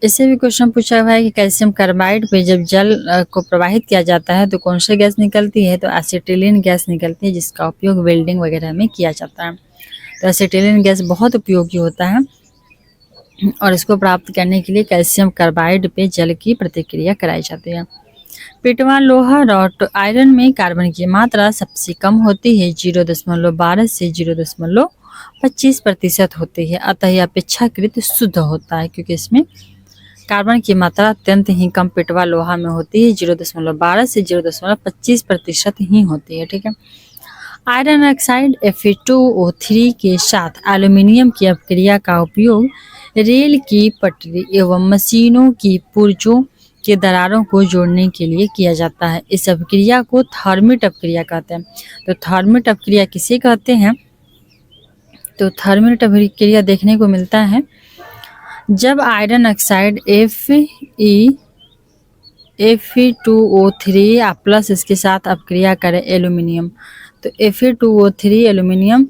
इससे भी क्वेश्चन पूछा हुआ है कि कैल्शियम कार्बाइड पे जब जल को प्रवाहित किया जाता है तो कौन सी गैस निकलती है, तो एसिटिलीन गैस निकलती है, जिसका उपयोग वेल्डिंग वगैरह में किया जाता है। तो एसिटिलीन गैस बहुत उपयोगी होता है और इसको प्राप्त करने के लिए कैल्शियम कार्बाइड पे जल की प्रतिक्रिया कराई जाती है। पिटवान लोहा और आयरन में कार्बन की मात्रा सबसे कम होती है, 0.12 से 0.25% होती है। अतः यह अपेक्षाकृत शुद्ध होता है क्योंकि इसमें कार्बन की मात्रा अत्यंत ही कम पिटवा लोहा में होती है, 0.12 से 0.25% ही होती है। ठीक है, आयरन ऑक्साइड Fe2O3 के साथ एल्यूमिनियम की अपक्रिया का उपयोग रेल की पटरी एवं मशीनों की पुर्जों के दरारों को जोड़ने के लिए किया जाता है। इस अपक्रिया को थर्मिट अपक्रिया कहते हैं। तो थर्मिट अपक्रिया किसे कहते हैं, तो थर्मिट अपक्रिया देखने को मिलता है जब आयरन ऑक्साइड Fe2O3 प्लस इसके साथ अपक्रिया करे एल्यूमिनियम। तो Fe2O3 एल्यूमिनियम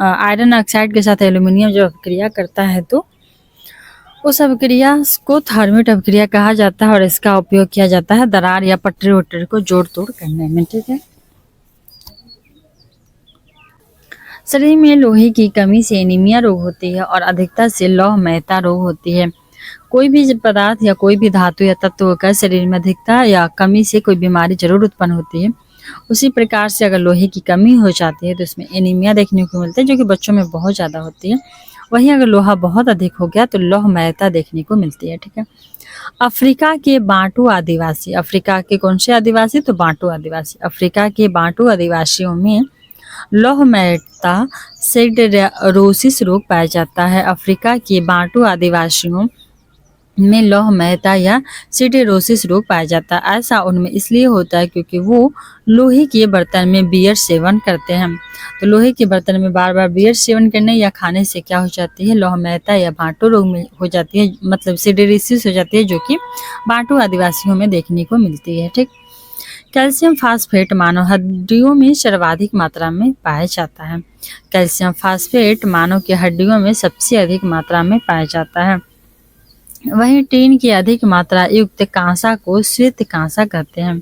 आयरन ऑक्साइड के साथ एल्यूमिनियम जब अपक्रिया करता है तो उस अपक्रिया को थर्मिट अपक्रिया कहा जाता है और इसका उपयोग किया जाता है दरार या पटरी वटरी को जोड़ तोड़ करने में। ठीक है, शरीर में लोहे की कमी से एनीमिया रोग होती है और अधिकता से लौहमयता रोग होती है। कोई भी पदार्थ या कोई भी धातु या तत्व का शरीर में अधिकता या कमी से कोई बीमारी जरूर उत्पन्न होती है। उसी प्रकार से अगर लोहे की कमी हो जाती है तो इसमें एनीमिया देखने को मिलता है, जो कि बच्चों में बहुत ज़्यादा होती है। वहीं अगर लोहा बहुत अधिक हो गया तो लौहमयता देखने को मिलती है। ठीक है, अफ्रीका के बांटू आदिवासी, अफ्रीका के कौन से आदिवासी, तो बांटू आदिवासी। अफ्रीका के बांटू आदिवासियों में लौहमयता सिडरोसिस रोग पाया जाता है। अफ्रीका के बांटू आदिवासियों में लौह महता या सिटेरोसिस रोग पाया जाता है। ऐसा उनमें इसलिए होता है क्योंकि वो लोहे के बर्तन में बियर सेवन करते हैं। तो लोहे के बर्तन में बार बार बियर सेवन करने या खाने से क्या हो जाती है, लौह महता या बांटू रोग में हो जाती है, मतलब सिटेरोसिस हो जाती है, जो कि बांटू आदिवासियों में देखने को मिलती है। ठीक। कैल्शियम फास्फेट मानव हड्डियों में सर्वाधिक मात्रा में पाया जाता है। कैल्शियम फास्फेट मानव की हड्डियों में सबसे अधिक मात्रा में पाया जाता है। वहीं टीन की अधिक मात्रा युक्त कांसा को श्वेत कांसा कहते हैं।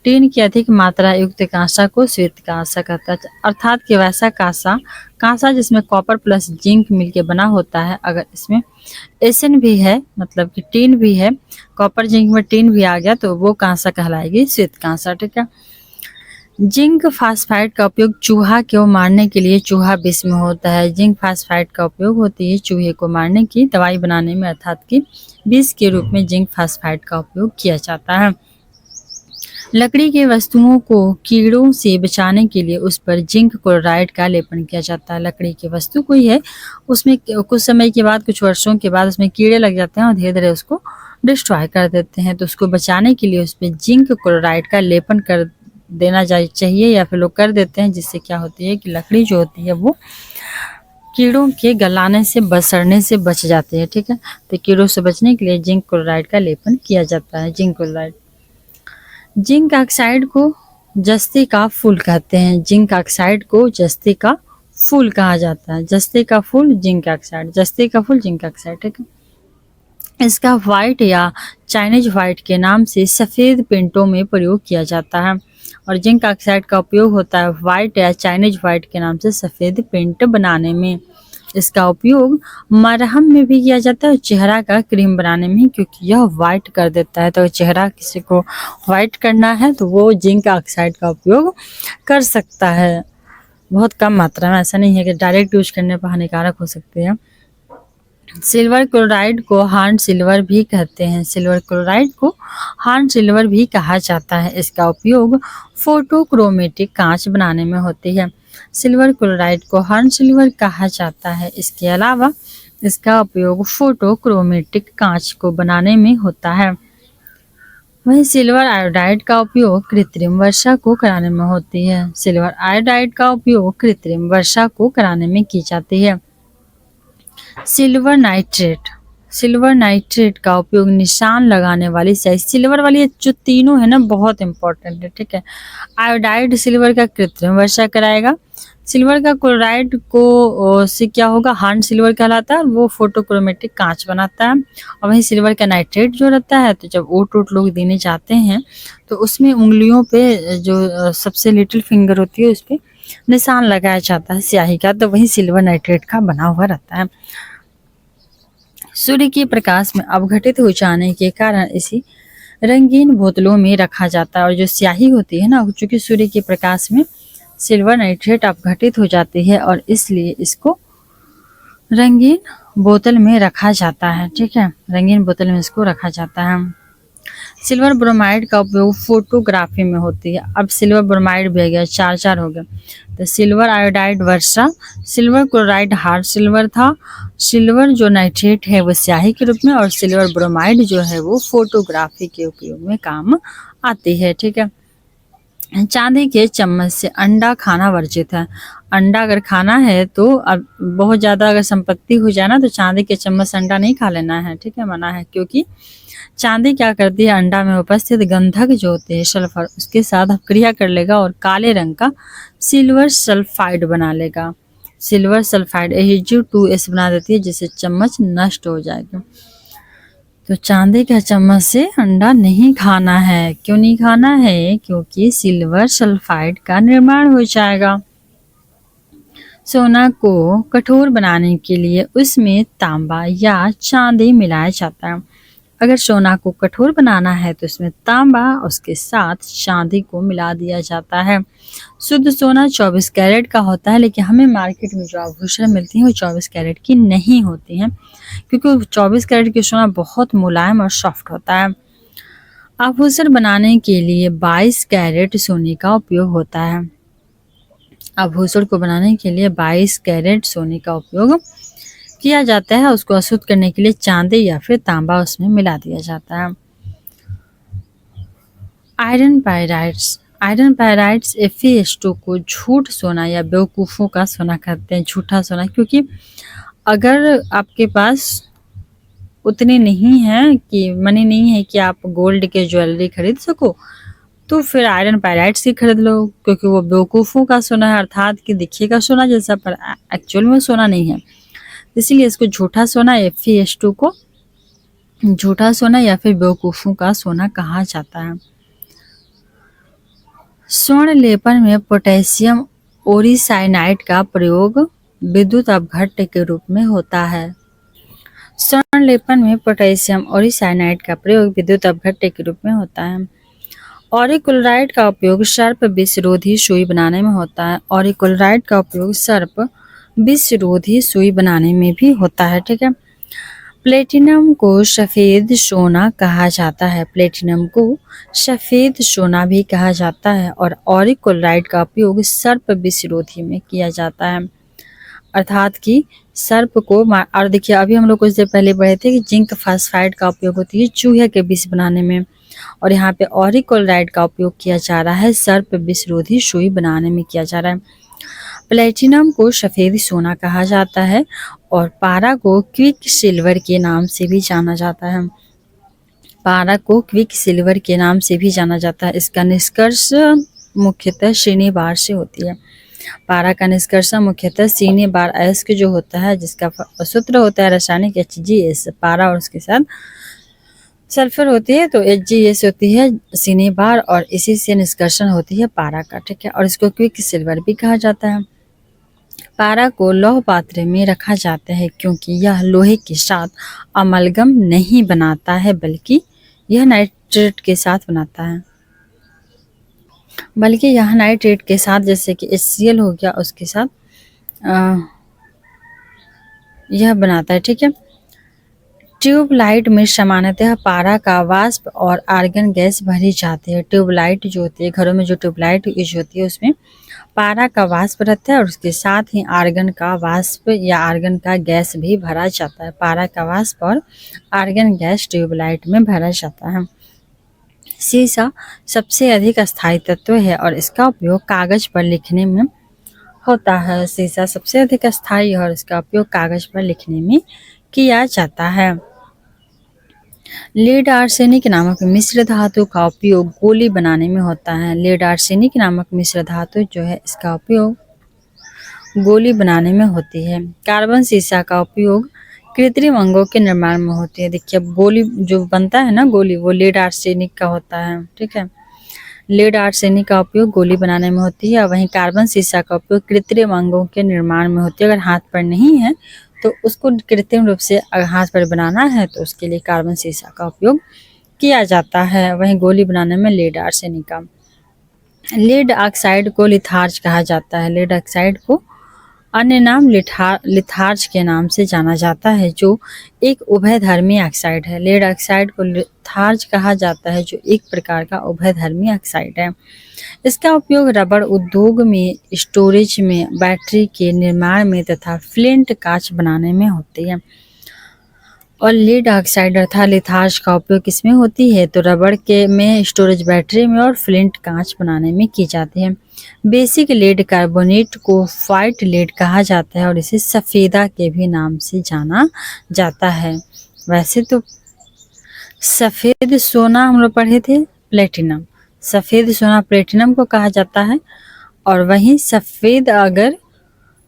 टीन की अधिक मात्रा युक्त कांसा को श्वेत कांसा कहता है, अर्थात कि वैसा कांसा कांसा जिसमें कॉपर प्लस जिंक मिलके बना होता है। अगर इसमें एसन भी है, मतलब कि टीन भी है, कॉपर जिंक में टीन भी आ गया, तो वो कांसा कहलाएगी श्वेत कांसा। ठीक है। जिंक फास्फाइड का उपयोग चूहा को मारने के लिए चूहा विष में होता है। जिंक फास्फाइड का उपयोग होती है चूहे को मारने की दवाई बनाने में, अर्थात कि विष के रूप में जिंक फास्फाइड का उपयोग किया जाता है। लकड़ी के वस्तुओं को कीड़ों से बचाने के लिए उस पर जिंक क्लोराइड का लेपन किया जाता है। लकड़ी की वस्तु कोई है, उसमें कुछ समय के बाद, कुछ वर्षों के बाद उसमें कीड़े लग जाते हैं और धीरे धीरे उसको डिस्ट्रॉय कर देते हैं। तो उसको बचाने के लिए उस पर जिंक क्लोराइड का लेपन कर देना चाहिए, या फिर लोग कर देते हैं, जिससे क्या होती है कि लकड़ी जो होती है वो कीड़ों के गलाने से, सड़ने से बच जाती है। ठीक है। तो कीड़ों से बचने के लिए जिंक क्लोराइड का लेपन किया जाता है। Zinc chloride. जिंक ऑक्साइड को जस्ते का फूल कहते हैं। जिंक ऑक्साइड को जस्ते का फूल कहा जाता है। जस्ते का फूल जिंक ऑक्साइड, जस्ते का फूल जिंक ऑक्साइड। ठीक है। इसका व्हाइट या चाइनीज व्हाइट के नाम से सफ़ेद पेंटों में प्रयोग किया जाता है। और जिंक ऑक्साइड का उपयोग होता है व्हाइट या चाइनीज व्हाइट के नाम से सफ़ेद पेंट बनाने में। इसका उपयोग मरहम में भी किया जाता है और चेहरा का क्रीम बनाने में, क्योंकि यह व्हाइट कर देता है। तो चेहरा किसी को व्हाइट करना है तो वो जिंक ऑक्साइड का उपयोग कर सकता है, बहुत कम मात्रा में। ऐसा नहीं है कि डायरेक्ट यूज करने पर हानिकारक हो सकते हैं। सिल्वर क्लोराइड को हार्न सिल्वर भी कहते हैं। सिल्वर क्लोराइड को हार्न सिल्वर भी कहा जाता है। इसका उपयोग फोटोक्रोमेटिक कांच बनाने में होती है। सिल्वर क्लोराइड को हार्न सिल्वर कहा जाता है। इसके अलावा इसका उपयोग फोटोक्रोमेटिक कांच को बनाने में होता है। वहीं सिल्वर आयोडाइड का उपयोग कृत्रिम वर्षा को कराने में होती है। सिल्वर आयोडाइड का उपयोग कृत्रिम वर्षा को कराने में की जाती है। Silver nitrate. सिल्वर नाइट्रेट का उपयोग निशान लगाने वाली स्याही, सिल्वर वाली जो तीनों है ना, बहुत इंपॉर्टेंट है। ठीक है। आयोडाइड सिल्वर का कृत्रिम वर्षा कराएगा। सिल्वर का क्लोराइड को से क्या होगा, हार्न सिल्वर कहलाता है, वो फोटोक्रोमेटिक कांच बनाता है। और वहीं सिल्वर का नाइट्रेट जो रहता है, तो जब ओट लोग देने जाते हैं तो उसमें उंगलियों पे जो सबसे लिटिल फिंगर होती है उस पर निशान लगाया जाता है स्याही का, तो वही सिल्वर नाइट्रेट का बना हुआ रहता है। सूर्य के प्रकाश में अपघटित हो जाने के कारण इसी रंगीन बोतलों में रखा जाता है। और जो स्याही होती है ना, चूंकि सूर्य के प्रकाश में सिल्वर नाइट्रेट अपघटित हो जाती है और इसलिए इसको रंगीन बोतल में रखा जाता है। ठीक है। रंगीन बोतल में इसको रखा जाता है। सिल्वर ब्रोमाइड का उपयोग फोटोग्राफी में होती है। अब सिल्वर ब्रोमाइड भी आ गया, चार हो गया। तो सिल्वर आयोडाइड वर्षा, सिल्वर क्लोराइड हार्ड सिल्वर था, सिल्वर जो नाइट्रेट है वो स्याही के रूप में, और सिल्वर ब्रोमाइड जो है वो फोटोग्राफी के उपयोग में काम आती है। ठीक है। चांदी के चम्मच से अंडा खाना वर्जित है। अंडा अगर खाना है तो अब बहुत ज़्यादा अगर संपत्ति हो जाए ना, तो चांदी के चम्मच से अंडा नहीं खा लेना है। ठीक है, मना है, क्योंकि चांदी क्या करती है, अंडा में उपस्थित गंधक जो होते हैं सल्फर, उसके साथ क्रिया कर लेगा और काले रंग का सिल्वर सल्फाइड बना लेगा। सिल्वर सल्फाइड Ag2S बना देती है, जिससे चम्मच नष्ट हो जाएगी। तो चांदी का चम्मच से अंडा नहीं खाना है। क्यों नहीं खाना है? क्योंकि सिल्वर सल्फाइड का निर्माण हो जाएगा। सोना को कठोर बनाने के लिए उसमें तांबा या चांदी मिलाया जाता है। अगर सोना को कठोर बनाना है तो उसमें तांबा उसके साथ चांदी को मिला दिया जाता है। शुद्ध सोना 24 कैरेट का होता है, लेकिन हमें मार्केट में जो आभूषण मिलती हैं वो 24 कैरेट की नहीं होती हैं, क्योंकि 24 कैरेट की सोना बहुत मुलायम और सॉफ्ट होता है। आभूषण बनाने के लिए 22 कैरेट सोने का उपयोग होता है। आभूषण को बनाने के लिए 22 कैरेट सोने का उपयोग किया जाता है, उसको अशुद्ध करने के लिए चांदी या फिर तांबा उसमें मिला दिया जाता है। आयरन पायराइड्स, आयरन पायराइड्स Fe2 को झूठ सोना या बेवकूफ़ों का सोना कहते हैं, झूठा सोना, क्योंकि अगर आपके पास उतने नहीं है कि मनी नहीं है कि आप गोल्ड के ज्वेलरी खरीद सको, तो फिर आयरन पायराइड्स ही खरीद लो, क्योंकि वो बेवकूफ़ों का सोना है, अर्थात कि दिखेगा सोना जैसा पर एक्चुअल में सोना नहीं है। इसीलिए इसको झूठा सोना Fe2 को झूठा सोना या फिर बेवकूफ़ों का सोना कहा जाता है। स्वर्ण लेपन में पोटेशियम ओरिसाइनाइड का प्रयोग विद्युत अपघट्य के रूप में होता है। स्वर्ण लेपन में पोटेशियम ओरिसाइनाइड का प्रयोग विद्युत अपघट्य के रूप में होता है। ऑरिक्लोराइड का उपयोग सर्प विषरोधी सुई बनाने में होता है। ऑरिक्लोराइड का उपयोग सर्प विषरोधी सुई बनाने में भी होता है। ठीक है। प्लेटिनम को सफ़ेद सोना कहा जाता है। प्लेटिनम को सफ़ेद सोना भी कहा जाता है और ऑरिक्लोराइड का उपयोग सर्प विषरोधी में किया जाता है, अर्थात कि सर्प को और देखिए अभी हम लोग कुछ देर पहले पढ़े थे कि जिंक फास्फाइड का उपयोग होती है चूहे के विष बनाने में, और यहाँ पे ऑरिक्लोराइड का उपयोग किया जा रहा है सर्प विषरोधी सुई बनाने में किया जा रहा है। प्लेटिनम को सफ़ेद सोना कहा जाता है और पारा को क्विक सिल्वर के नाम से भी जाना जाता है। पारा को क्विक सिल्वर के नाम से भी जाना जाता है। इसका निष्कर्ष मुख्यतः श्रेणीवार से होती है। पारा का निष्कर्ष मुख्यतः श्रेणीवार अयस्क जो होता है, जिसका सूत्र होता है रासायनिक HgS, पारा और उसके साथ सल्फर होती है, तो HgS होती है श्रेणीवार और इसी से निष्कर्षण होती है पारा का। ठीक है। और इसको क्विक सिल्वर भी कहा जाता है। पारा को लौह पात्र में रखा जाता है क्योंकि यह लोहे के साथ अमलगम नहीं बनाता है, बल्कि यह नाइट्रेट के साथ बनाता है, बल्कि यह नाइट्रेट के साथ जैसे कि HCl हो गया उसके साथ यह बनाता है। ठीक है। ट्यूबलाइट में सामान्यतः पारा का वाष्प और आर्गन गैस भरी जाती है। ट्यूबलाइट जो होती है, घरों में जो ट्यूबलाइट यूज होती है उसमें पारा का वाष्प रहता है और उसके साथ ही आर्गन का वाष्प या आर्गन का गैस भी भरा जाता है। पारा का वाष्प और आर्गन गैस ट्यूबलाइट में भरा जाता है। सीसा सबसे अधिक अस्थायी तत्व है और इसका उपयोग कागज पर लिखने में होता है। सीसा सबसे अधिक अस्थायी है और इसका उपयोग कागज पर लिखने में किया जाता है। लेड आर्सेनिक नामक मिश्र धातु का उपयोग गोली बनाने में होता है। लेड आर्सेनिक नामक मिश्र धातु जो है इसका उपयोग गोली बनाने में होती है। कार्बन सीसा का उपयोग कृत्रिम अंगों के निर्माण में होती है। देखिए गोली जो बनता है ना गोली, वो लेड आर्सेनिक का होता है। ठीक है। लेड आर्सेनिक का उपयोग गोली बनाने में होती है, वहीं कार्बन सीसा का उपयोग कृत्रिम अंगों के निर्माण में होती है। अगर हाथ पर नहीं है तो उसको कृत्रिम रूप से अगर हाथ पर बनाना है तो उसके लिए कार्बन सीसा का उपयोग किया जाता है। वहीं गोली बनाने में लेड आर्सेनिक का। लेड ऑक्साइड को लिथार्ज कहा जाता है। लेड ऑक्साइड को अन्य नाम लिथार्ज के नाम से जाना जाता है, जो एक उभयधर्मी ऑक्साइड है। लेड ऑक्साइड को लिथार्ज कहा जाता है, जो एक प्रकार का उभयधर्मी ऑक्साइड है। इसका उपयोग रबड़ उद्योग में, स्टोरेज में, बैटरी के निर्माण में तथा फ्लिंट कांच बनाने में होती है। और लीड ऑक्साइड अर्थात लिथार्ज का उपयोग किसमें होती है, तो रबड़ के में, स्टोरेज बैटरी में और फ्लिंट कांच बनाने में की जाती है। बेसिक लेड कार्बोनेट को व्हाइट लेड कहा जाता है और इसे सफ़ेदा के भी नाम से जाना जाता है। वैसे तो सफ़ेद सोना हम लोग पढ़े थे प्लेटिनम, सफ़ेद सोना प्लेटिनम को कहा जाता है, और वहीं सफ़ेद अगर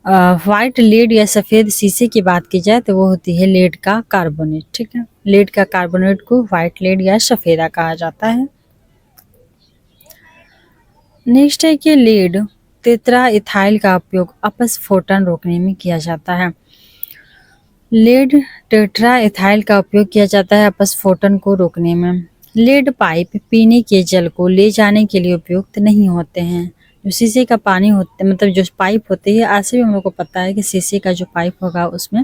व्हाइट लेड या सफ़ेद शीशे की बात की जाए तो वो होती है लेड का कार्बोनेट। ठीक है। लेड का कार्बोनेट को व्हाइट लेड या सफ़ेदा कहा जाता है। नेक्स्ट है कि लेड टेट्रा इथाइल का उपयोग अपस्फोटन रोकने में किया जाता है। लेड टेट्रा इथाइल का उपयोग किया जाता है अपस्फोटन को रोकने में। लेड पाइप पीने के जल को ले जाने के लिए उपयुक्त नहीं होते हैं। जो शीशे का पानी होता है, मतलब जो पाइप होती है, ऐसे भी हम लोग को पता है कि शीशे का जो पाइप होगा उसमें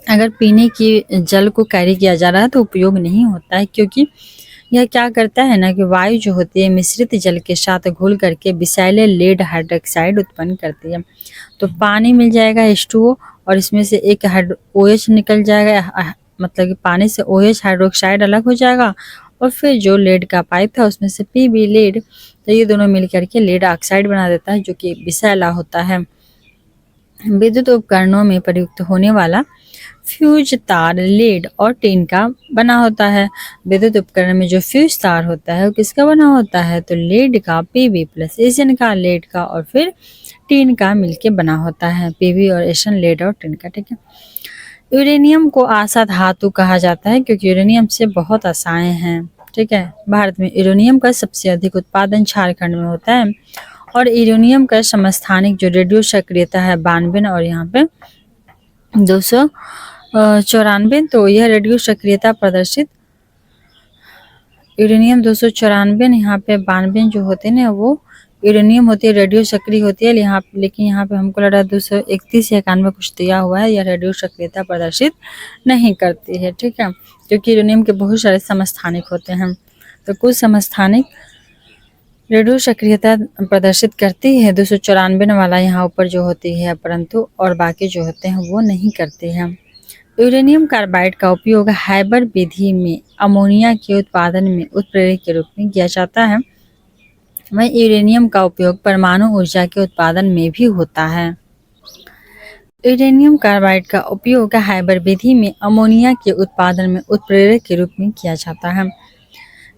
अगर पीने के जल को कैरी किया जा रहा है तो उपयोग नहीं होता है, क्योंकि यह क्या करता है ना कि वायु जो होती है मिश्रित जल के साथ घुल करके विषैले लेड हाइड्रोक्साइड उत्पन्न करती है। तो पानी मिल जाएगा H2O और इसमें से एक OH निकल जाएगा, मतलब कि पानी से OH हाइड्रोक्साइड अलग हो जाएगा, और फिर जो लेड का पाइप था उसमें से Pb लेड, तो ये दोनों मिल करके लेड ऑक्साइड बना देता है, जो कि विषैला होता है। विद्युत उपकरणों में प्रयुक्त होने वाला फ्यूज तार लेड और टिन का बना होता है। विद्युत उपकरण में जो फ्यूज तार होता है वो किसका बना होता है, तो लेड का, Pb प्लस एसएन का, लेड का और फिर टिन का मिलके बना होता है। Pb और एसएन लेड और टिन का, ठीक है। यूरेनियम को आशा धातु कहा जाता है क्योंकि यूरेनियम से बहुत आशाएं हैं, ठीक है। भारत में यूरेनियम का सबसे अधिक उत्पादन झारखंड में होता है, और यूरेनियम का समस्थानिक जो रेडियो सक्रियता है 92, और यहाँ पे 294, तो यह रेडियो सक्रियता प्रदर्शित यूरेनियम 294, यहाँ पे 92 जो होते हैं ना वो यूरेनियम होती है, रेडियो सक्रिय होती है। लेकिन यहाँ पे हमको लग रहा है 231 या 91 कुछ दिया हुआ है, यह रेडियो सक्रियता प्रदर्शित नहीं करती है, ठीक है, क्योंकि यूरेनियम के बहुत सारे समस्थानिक होते हैं। तो कुछ समस्थानिक रेडियो सक्रियता प्रदर्शित करती है 294 वाला यहाँ ऊपर जो होती है, परंतु और बाकी जो होते हैं वो नहीं करते हैं। यूरेनियम कार्बाइड का उपयोग हाइबर विधि में अमोनिया के उत्पादन में उत्प्रेरक के रूप में किया जाता है। वहीं यूरेनियम का उपयोग परमाणु ऊर्जा के उत्पादन में भी होता है। यूरेनियम कार्बाइड का उपयोग हाइबर विधि में अमोनिया के उत्पादन में उत्प्रेरक के रूप में किया जाता है।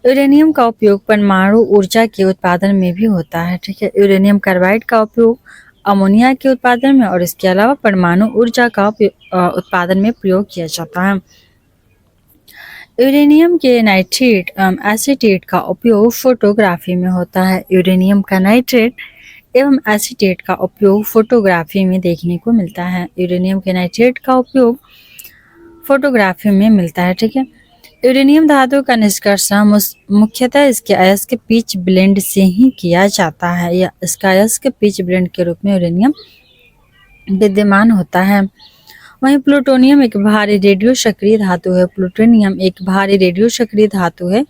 यूरेनियम का उपयोग परमाणु ऊर्जा के उत्पादन में भी होता है, ठीक है। यूरेनियम कार्बाइड का उपयोग अमोनिया के उत्पादन में और इसके अलावा परमाणु ऊर्जा का उत्पादन में प्रयोग किया जाता है। यूरेनियम के नाइट्रेट एसीटेट का उपयोग फोटोग्राफी में होता है। यूरेनियम का नाइट्रेट एवं एसीटेट का उपयोग फोटोग्राफी में देखने को मिलता है। यूरेनियम के नाइट्रेट का उपयोग फोटोग्राफी में मिलता है, ठीक है। यूरेनियम धातु का निष्कर्षण मुख्यतः इसके अयस्क पिच ब्लेंड से ही किया जाता है, या इसका अयस्क पिच ब्लेंड के रूप में यूरेनियम विद्यमान होता है। वहीं प्लूटोनियम एक भारी रेडियो सक्रिय धातु है। प्लूटोनियम एक भारी रेडियो सक्रिय धातु है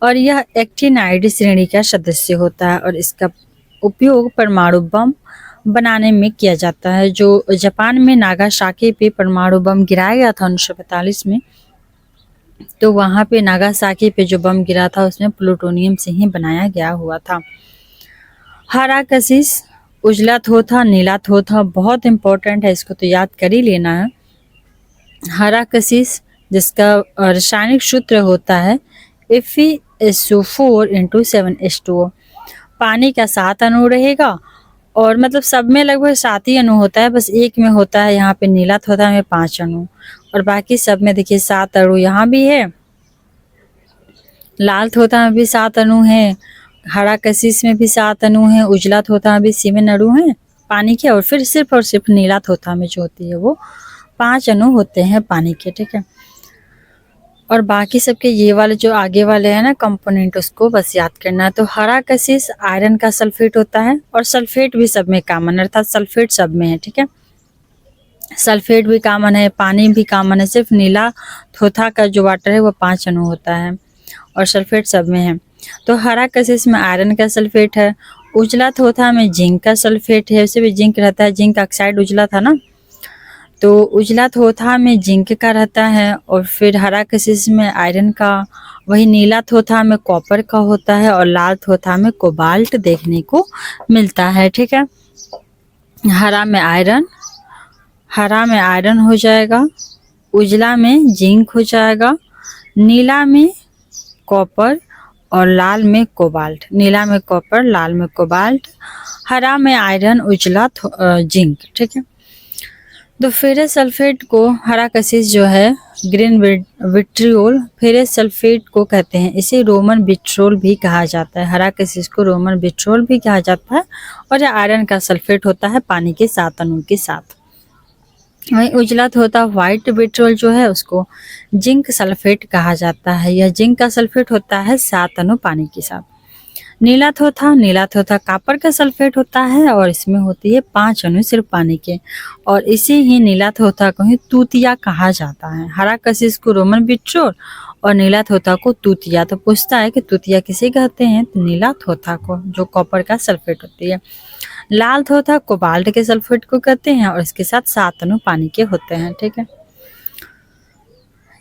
और यह एक्टिनाइड श्रेणी का सदस्य होता है, और इसका उपयोग परमाणु बम बनाने में किया जाता है। जो जापान में नागासाकी पे परमाणु बम गिराया गया था 1945 में, तो वहाँ पे नागासाकी पे जो बम गिरा था उसमें प्लूटोनियम से ही बनाया गया हुआ था। हरा कशिश, उजला थोथा, नीला थोथा बहुत इंपॉर्टेंट है, इसको तो याद कर ही लेना है। हरा कशिश जिसका रासायनिक सूत्र होता है Fe(SO4)7H2O। पानी का 7 अणु रहेगा, और मतलब सब में लगभग 7 ही अणु होता है, बस एक में होता है यहाँ पे नीला थोथा में 5 अणु, और बाकी सब में देखिए 7 अणु यहाँ भी है, लाल थोथा में भी 7 अणु है, हरा कशिश में भी 7 अणु है, उजला थोथा में भी 7 अणु है पानी के, और फिर सिर्फ और सिर्फ नीला थोथा में जो होती है वो 5 अणु होते हैं पानी के, ठीक है। और बाकी सबके ये वाले जो आगे वाले हैं ना कंपोनेंट, उसको बस याद करना है। तो हरा कशिश आयरन का सल्फेट होता है, और सल्फेट भी सब में कॉमन, अर्थात सल्फेट सब में है, ठीक है। सल्फेट भी कॉमन है, पानी भी कॉमन है, सिर्फ नीला थोथा का जो वाटर है वो 5 अणु होता है, और सल्फेट सब में है। तो हरा कशिश में आयरन का सल्फेट है, उजला थोथा में जिंक का सल्फेट है, उसे भी जिंक रहता है, जिंक ऑक्साइड उजला था ना, तो उजला थोथा में जिंक का रहता है, और फिर हरा कशिश में आयरन का, वही नीला थोथा में कॉपर का होता है, और लाल थोथा में कोबाल्ट देखने को मिलता है, ठीक है। हरा में आयरन हो जाएगा, उजला में जिंक हो जाएगा, नीला में कॉपर और लाल में कोबाल्ट, नीला में कॉपर, लाल में कोबाल्ट, हरा में आयरन, उजला जिंक, ठीक है। तो फेरस सल्फेट को हरा कशिश जो है ग्रीन विट्रियोल फेरस सल्फेट को कहते हैं, इसे रोमन विट्रोल भी कहा जाता है। हरा कशिश को रोमन विट्रोल भी कहा जाता है, और यह आयरन का सल्फेट होता है पानी के 7 अणु के साथ। वहीं उजला थोथा व्हाइट विट्रोल जो है उसको जिंक सल्फेट कहा जाता है, यह जिंक का सल्फेट होता है 7 अणु पानी के साथ। नीला थोथा कॉपर का सल्फेट होता है, और इसमें होती है 5 अणु सिर्फ पानी के, और इसे ही नीला थोथा को ही तूतिया कहा जाता है। हरा कशिश को रोमन विट्रोल और नीला थोथा को तूतिया। तो पूछता है कि तूतिया किसे कहते हैं, तो नीला थोथा को, जो कॉपर का सल्फेट होती है। लाल थोथा कोबाल्ट के सल्फेट को कहते हैं और इसके साथ 7 अणु पानी के होते हैं। ठीक है।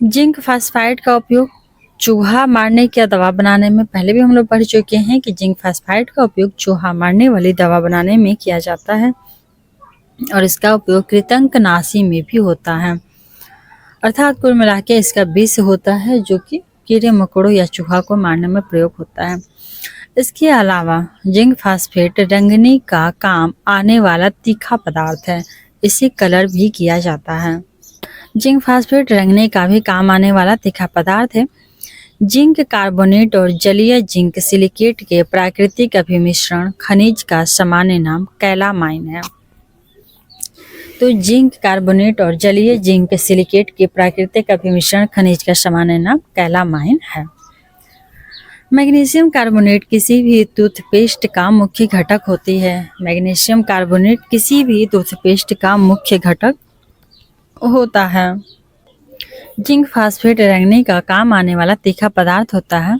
जिंक फास्फाइड का उपयोग चूहा मारने की दवा बनाने में, पहले भी हम लोग पढ़ चुके हैं कि जिंक फास्फाइड का उपयोग चूहा मारने वाली दवा बनाने में किया जाता है और इसका उपयोग कृंतकनाशी में भी होता है। अर्थात कुल मिला के इसका विष होता है जो कि कीड़े मकोड़ों या चूहा को मारने में प्रयोग होता है। इसके अलावा जिंक फास्फेट रंगने का काम आने वाला तीखा पदार्थ है, इसे कलर भी किया जाता है। जिंक फास्फेट रंगने का भी काम आने वाला तीखा पदार्थ है। जिंक कार्बोनेट और जलीय जिंक सिलिकेट के प्राकृतिक अभिमिश्रण खनिज का सामान्य नाम कैलामाइन है। तो जिंक कार्बोनेट और जलीय जिंक सिलिकेट के प्राकृतिक अभिमिश्रण खनिज का सामान्य नाम कैलामाइन है। मैग्नीशियम कार्बोनेट किसी भी टूथपेस्ट का मुख्य घटक होती है। मैग्नीशियम कार्बोनेट किसी भी टूथपेस्ट का मुख्य घटक होता है। जिंक फास्फेट रंगने का काम आने वाला तीखा पदार्थ होता है।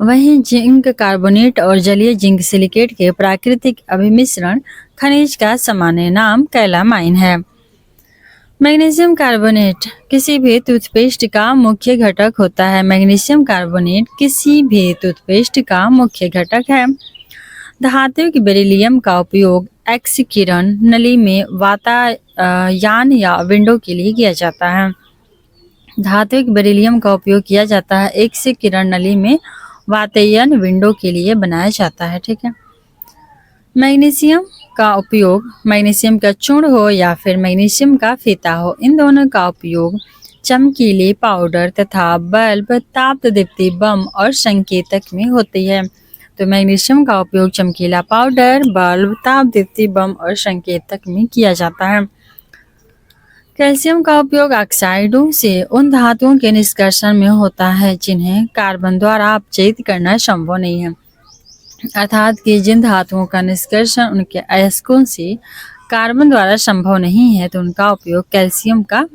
वहीं जिंक कार्बोनेट और जलीय जिंक सिलिकेट के प्राकृतिक अभिमिश्रण खनिज का सामान्य नाम कैलामाइन है। मैग्नीशियम कार्बोनेट किसी भी टूथपेस्ट का मुख्य घटक होता है। मैग्नीशियम कार्बोनेट किसी भी टूथपेस्ट का मुख्य घटक है। धात्विक बेरिलियम का उपयोग एक्स किरण नली में वातायन या विंडो के लिए किया जाता है। धात्विक बेरिलियम का उपयोग किया जाता है एक्स किरण नली में वातायन विंडो के लिए बनाया जाता है। ठीक है। मैग्नीशियम का उपयोग, मैग्नीशियम का चूर्ण हो या फिर मैग्नीशियम का फीता हो, इन दोनों का उपयोग चमकीले पाउडर तथा बल्ब, तापदीप्ति बम और संकेतक में होती है। तो मैग्नीशियम का उपयोग चमकीला पाउडर, बल्ब, तापदीप्ति बम और संकेतक में किया जाता है। कैल्शियम का उपयोग ऑक्साइडों से उन धातुओं के निष्कर्षण में होता है जिन्हें कार्बन द्वारा अपचयित करना संभव नहीं है। अर्थात कि जिन धातुओं का निष्कर्षण उनके अयस्कों से कार्बन द्वारा संभव नहीं है, तो उनका उपयोग कैल्शियम का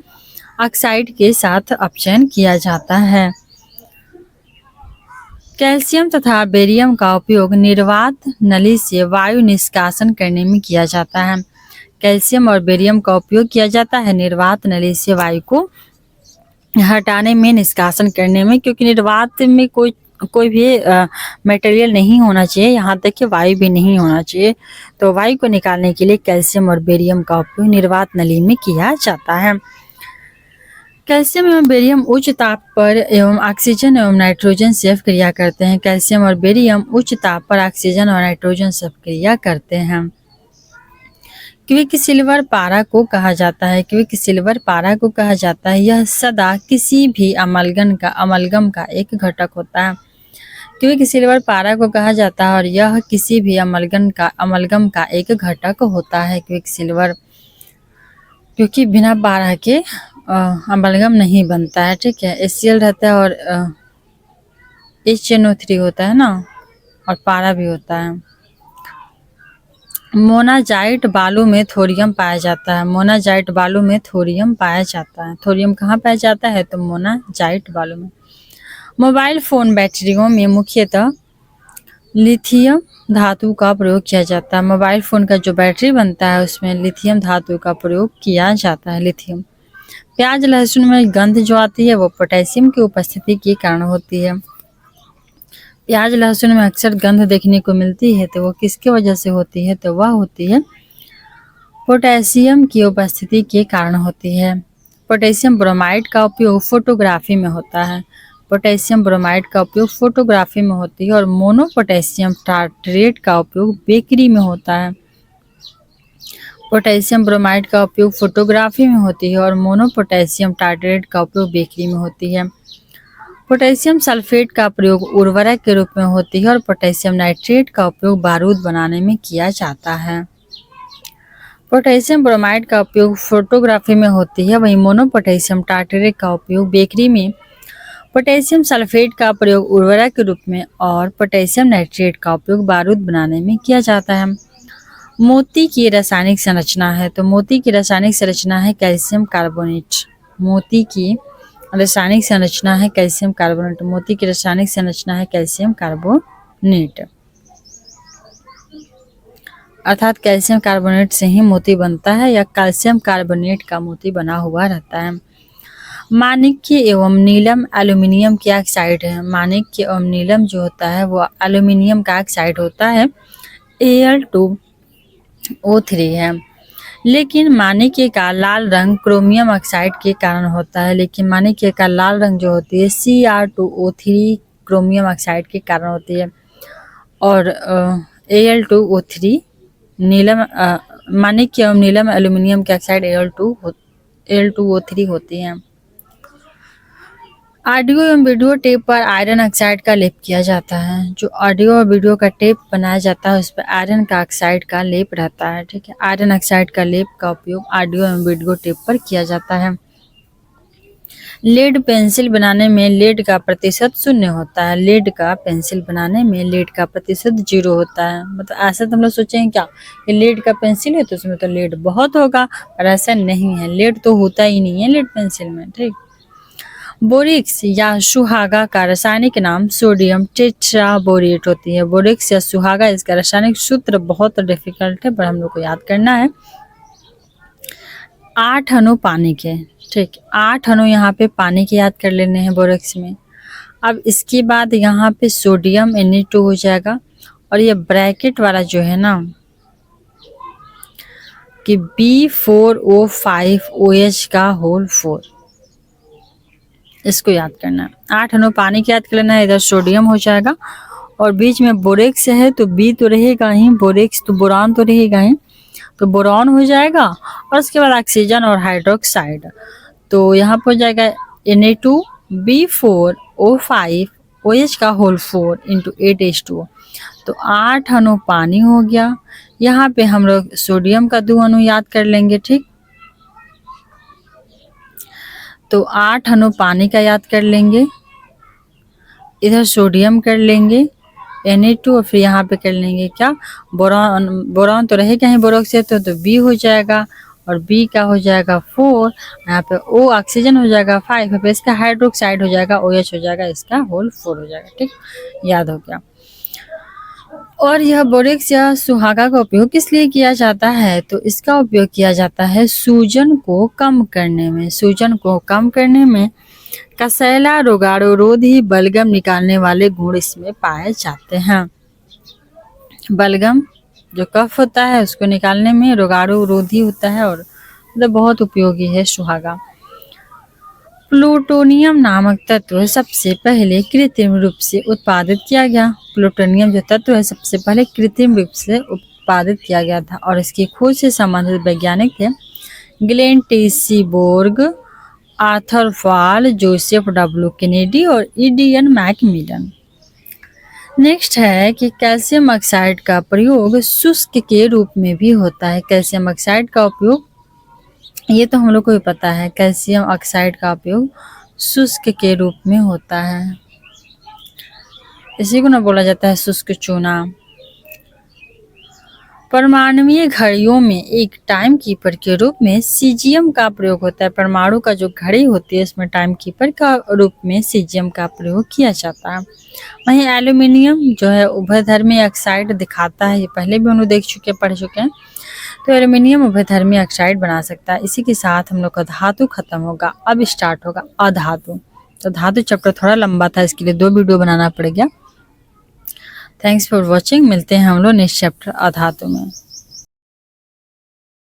ऑक्साइड के साथ अपचयन किया जाता है। कैल्शियम तथा बेरियम का उपयोग निर्वात नली से वायु निष्कासन करने में किया जाता है। कैल्शियम और बेरियम का उपयोग किया जाता है निर्वात नली से वायु को हटाने में, निष्कासन करने में, क्योंकि निर्वात में कोई भी मटेरियल नहीं होना चाहिए, यहाँ तक कि वायु भी नहीं होना चाहिए। तो वायु को निकालने के लिए कैल्शियम और बेरियम का उपयोग निर्वात नली में किया जाता है। कैल्शियम एवं बेरियम उच्च ताप पर एवं ऑक्सीजन एवं नाइट्रोजन से क्रिया करते हैं। कैल्शियम और बेरियम उच्च ताप पर ऑक्सीजन और नाइट्रोजन से क्रिया करते हैं। क्विक सिल्वर पारा को कहा जाता है। क्विक सिल्वर पारा को कहा जाता है। यह सदा किसी भी अमलगम का एक घटक होता है। क्विक सिल्वर पारा को कहा जाता है और यह किसी भी अमलगम का एक घटक होता है। क्विक सिल्वर, क्योंकि बिना पारा के अमलगम नहीं बनता है। ठीक है। HCl रहता है और HNO3 होता है ना, और पारा भी होता है। मोनाजाइट बालू में थोरियम पाया जाता है। मोनाजाइट बालू में थोरियम पाया जाता है। थोरियम कहाँ पाया जाता है, तो मोनाजाइट बालू में। मोबाइल फोन बैटरियों में मुख्यतः लिथियम धातु का प्रयोग किया जाता है। मोबाइल फोन का जो बैटरी बनता है उसमें लिथियम धातु का प्रयोग किया जाता है। लिथियम। प्याज लहसुन में गंध जो आती है वो पोटेशियम की उपस्थिति के कारण होती है। प्याज लहसुन में अक्सर गंध देखने को मिलती है, तो वो किसकी वजह से होती है, तो वह होती है पोटेशियम की उपस्थिति के कारण होती है। पोटेशियम ब्रोमाइड का उपयोग फोटोग्राफी में होता है। पोटेशियम ब्रोमाइड का उपयोग फोटोग्राफी में होती है और मोनो पोटेशियम टार्टरेट का उपयोग बेकरी में होता है। पोटेशियम ब्रोमाइड का उपयोग फोटोग्राफी में होती है और मोनो पोटेशियम टार्टरेट का उपयोग बेकरी में होती है। पोटेशियम सल्फेट का प्रयोग उर्वरक के रूप में होती है और पोटेशियम नाइट्रेट का उपयोग बारूद बनाने में किया जाता है। पोटेशियम ब्रोमाइड का उपयोग फोटोग्राफी में होती है, वहीं मोनो पोटेशियम टार्टरेट का उपयोग बेकरी में, पोटेशियम सल्फेट का प्रयोग उर्वरक के रूप में और पोटेशियम नाइट्रेट का उपयोग बारूद बनाने में किया जाता है। मोती की रासायनिक संरचना है, तो मोती की रासायनिक संरचना है कैल्शियम कार्बोनेट। मोती की रासायनिक संरचना है कैल्शियम कार्बोनेट। मोती की रासायनिक संरचना है कैल्शियम कार्बोनेट, अर्थात कैल्शियम कार्बोनेट से ही मोती बनता है या कैल्शियम कार्बोनेट का मोती बना हुआ रहता है। माणिक्य एवं नीलम एल्यूमिनियम की ऑक्साइड है। माणिक्य एवं नीलम जो होता है वो एल्यूमिनियम का ऑक्साइड होता है, Al2O3 है। लेकिन माणिक्य का लाल रंग क्रोमियम ऑक्साइड के कारण होता है। लेकिन माणिक्य का लाल रंग जो होती है Cr2O3 क्रोमियम ऑक्साइड के कारण होती है। और Al2O3 नीलम माणिक्य एवं नीलम एल्यूमिनियम के ऑक्साइड Al2O3 होती हैं। ऑडियो एवं वीडियो टेप पर आयरन ऑक्साइड का लेप किया जाता है। जो ऑडियो और वीडियो का टेप बनाया जाता है उस पर आयरन का ऑक्साइड का लेप रहता है। ठीक है, आयरन ऑक्साइड का लेप का उपयोग ऑडियो एवं वीडियो टेप पर किया जाता है। लेड पेंसिल बनाने में लेड का प्रतिशत 0 होता है। लेड का पेंसिल बनाने में लेड का प्रतिशत 0 होता है। मतलब ऐसा तो हम लोग सोचेंगे क्या कि लेड का पेंसिल है तो उसमें तो लेड बहुत होगा, पर ऐसा नहीं है, लेड तो होता ही नहीं है लेड पेंसिल में। ठीक, बोरिक्स या सुहागा का रासायनिक नाम सोडियम टेट्राबोरेट होती है। बोरिक्स या सुहागा, इसका रासायनिक सूत्र बहुत डिफिकल्ट है पर हम लोग को याद करना है। 8 अणु पानी के, ठीक, 8 अणु यहाँ पे पानी के याद कर लेने हैं बोरिक्स में। अब इसके बाद यहाँ पे सोडियम Na2 हो जाएगा और ये ब्रैकेट वाला जो है ना कि B4O5OH का होल 4, इसको याद करना है। 8 अणु पानी के याद कर लेना है। इधर सोडियम हो जाएगा और बीच में बोरेक्स है तो बी तो रहेगा ही, बोरेक्स तो बोरान तो रहेगा ही, तो बोरॉन हो जाएगा। और उसके बाद ऑक्सीजन और हाइड्रोक्साइड, तो यहाँ पर हो जाएगा Na2 B4O5OH का होल 4 इंटू 8H2O। तो 8 अणु पानी हो गया। यहाँ पे हम लोग सोडियम का 2 अणु याद कर लेंगे। ठीक, तो 8 अणु पानी का याद कर लेंगे, इधर सोडियम कर लेंगे Na2 और फिर यहाँ पे कर लेंगे क्या बोरॉन। बोरॉन तो रहेगा ही बोरोक्स से, तो B हो जाएगा और B का हो जाएगा 4, यहाँ पे O ऑक्सीजन हो जाएगा 5, फिर इसका हाइड्रोक्साइड हो जाएगा OH हो जाएगा, इसका होल 4 हो जाएगा। ठीक, याद हो गया। और यह बोरेक्स या सुहागा का उपयोग किस लिए किया जाता है, तो इसका उपयोग किया जाता है सूजन को कम करने में। सूजन को कम करने में कसैला रोगाणुरोधी बलगम निकालने वाले गुण इसमें पाए जाते हैं। बलगम जो कफ होता है उसको निकालने में रोगाणुरोधी होता है और मतलब बहुत उपयोगी है सुहागा। प्लूटोनियम नामक तत्व सबसे पहले कृत्रिम रूप से उत्पादित किया गया। प्लूटोनियम जो तत्व है सबसे पहले कृत्रिम रूप से उत्पादित किया गया था और इसकी खोज से संबंधित वैज्ञानिक थे Glenn T Seaborg, Arthur Wahl, Joseph W Kennedy और ईडियन मैकमिलन। नेक्स्ट है कि कैल्शियम ऑक्साइड का प्रयोग शुष्क के रूप में भी होता है। कैल्शियम ऑक्साइड का उपयोग, ये तो हम लोग को भी पता है, कैल्शियम ऑक्साइड का उपयोग शुष्क के रूप में होता है। इसी को ना बोला जाता है शुष्क चूना। परमाणुीय घड़ियों में एक टाइम कीपर के रूप में सीजियम का प्रयोग होता है। परमाणु का जो घड़ी होती है उसमें टाइम कीपर का रूप में सीजियम का प्रयोग किया जाता है। वहीं एल्यूमिनियम जो है उभयधर्मी ऑक्साइड दिखाता है, ये पहले भी हम लोग देख चुके पढ़ चुके हैं। तो एल्यूमिनियम उभयधर्मी ऑक्साइड बना सकता है। इसी के साथ हम लोग का धातु खत्म होगा। अब स्टार्ट होगा अधातु। तो धातु चैप्टर थोड़ा लंबा था, इसके लिए 2 वीडियो बनाना पड़ गया। Thanks for watching. मिलते हैं हम लोग नेक्स्ट चैप्टर अधातु में।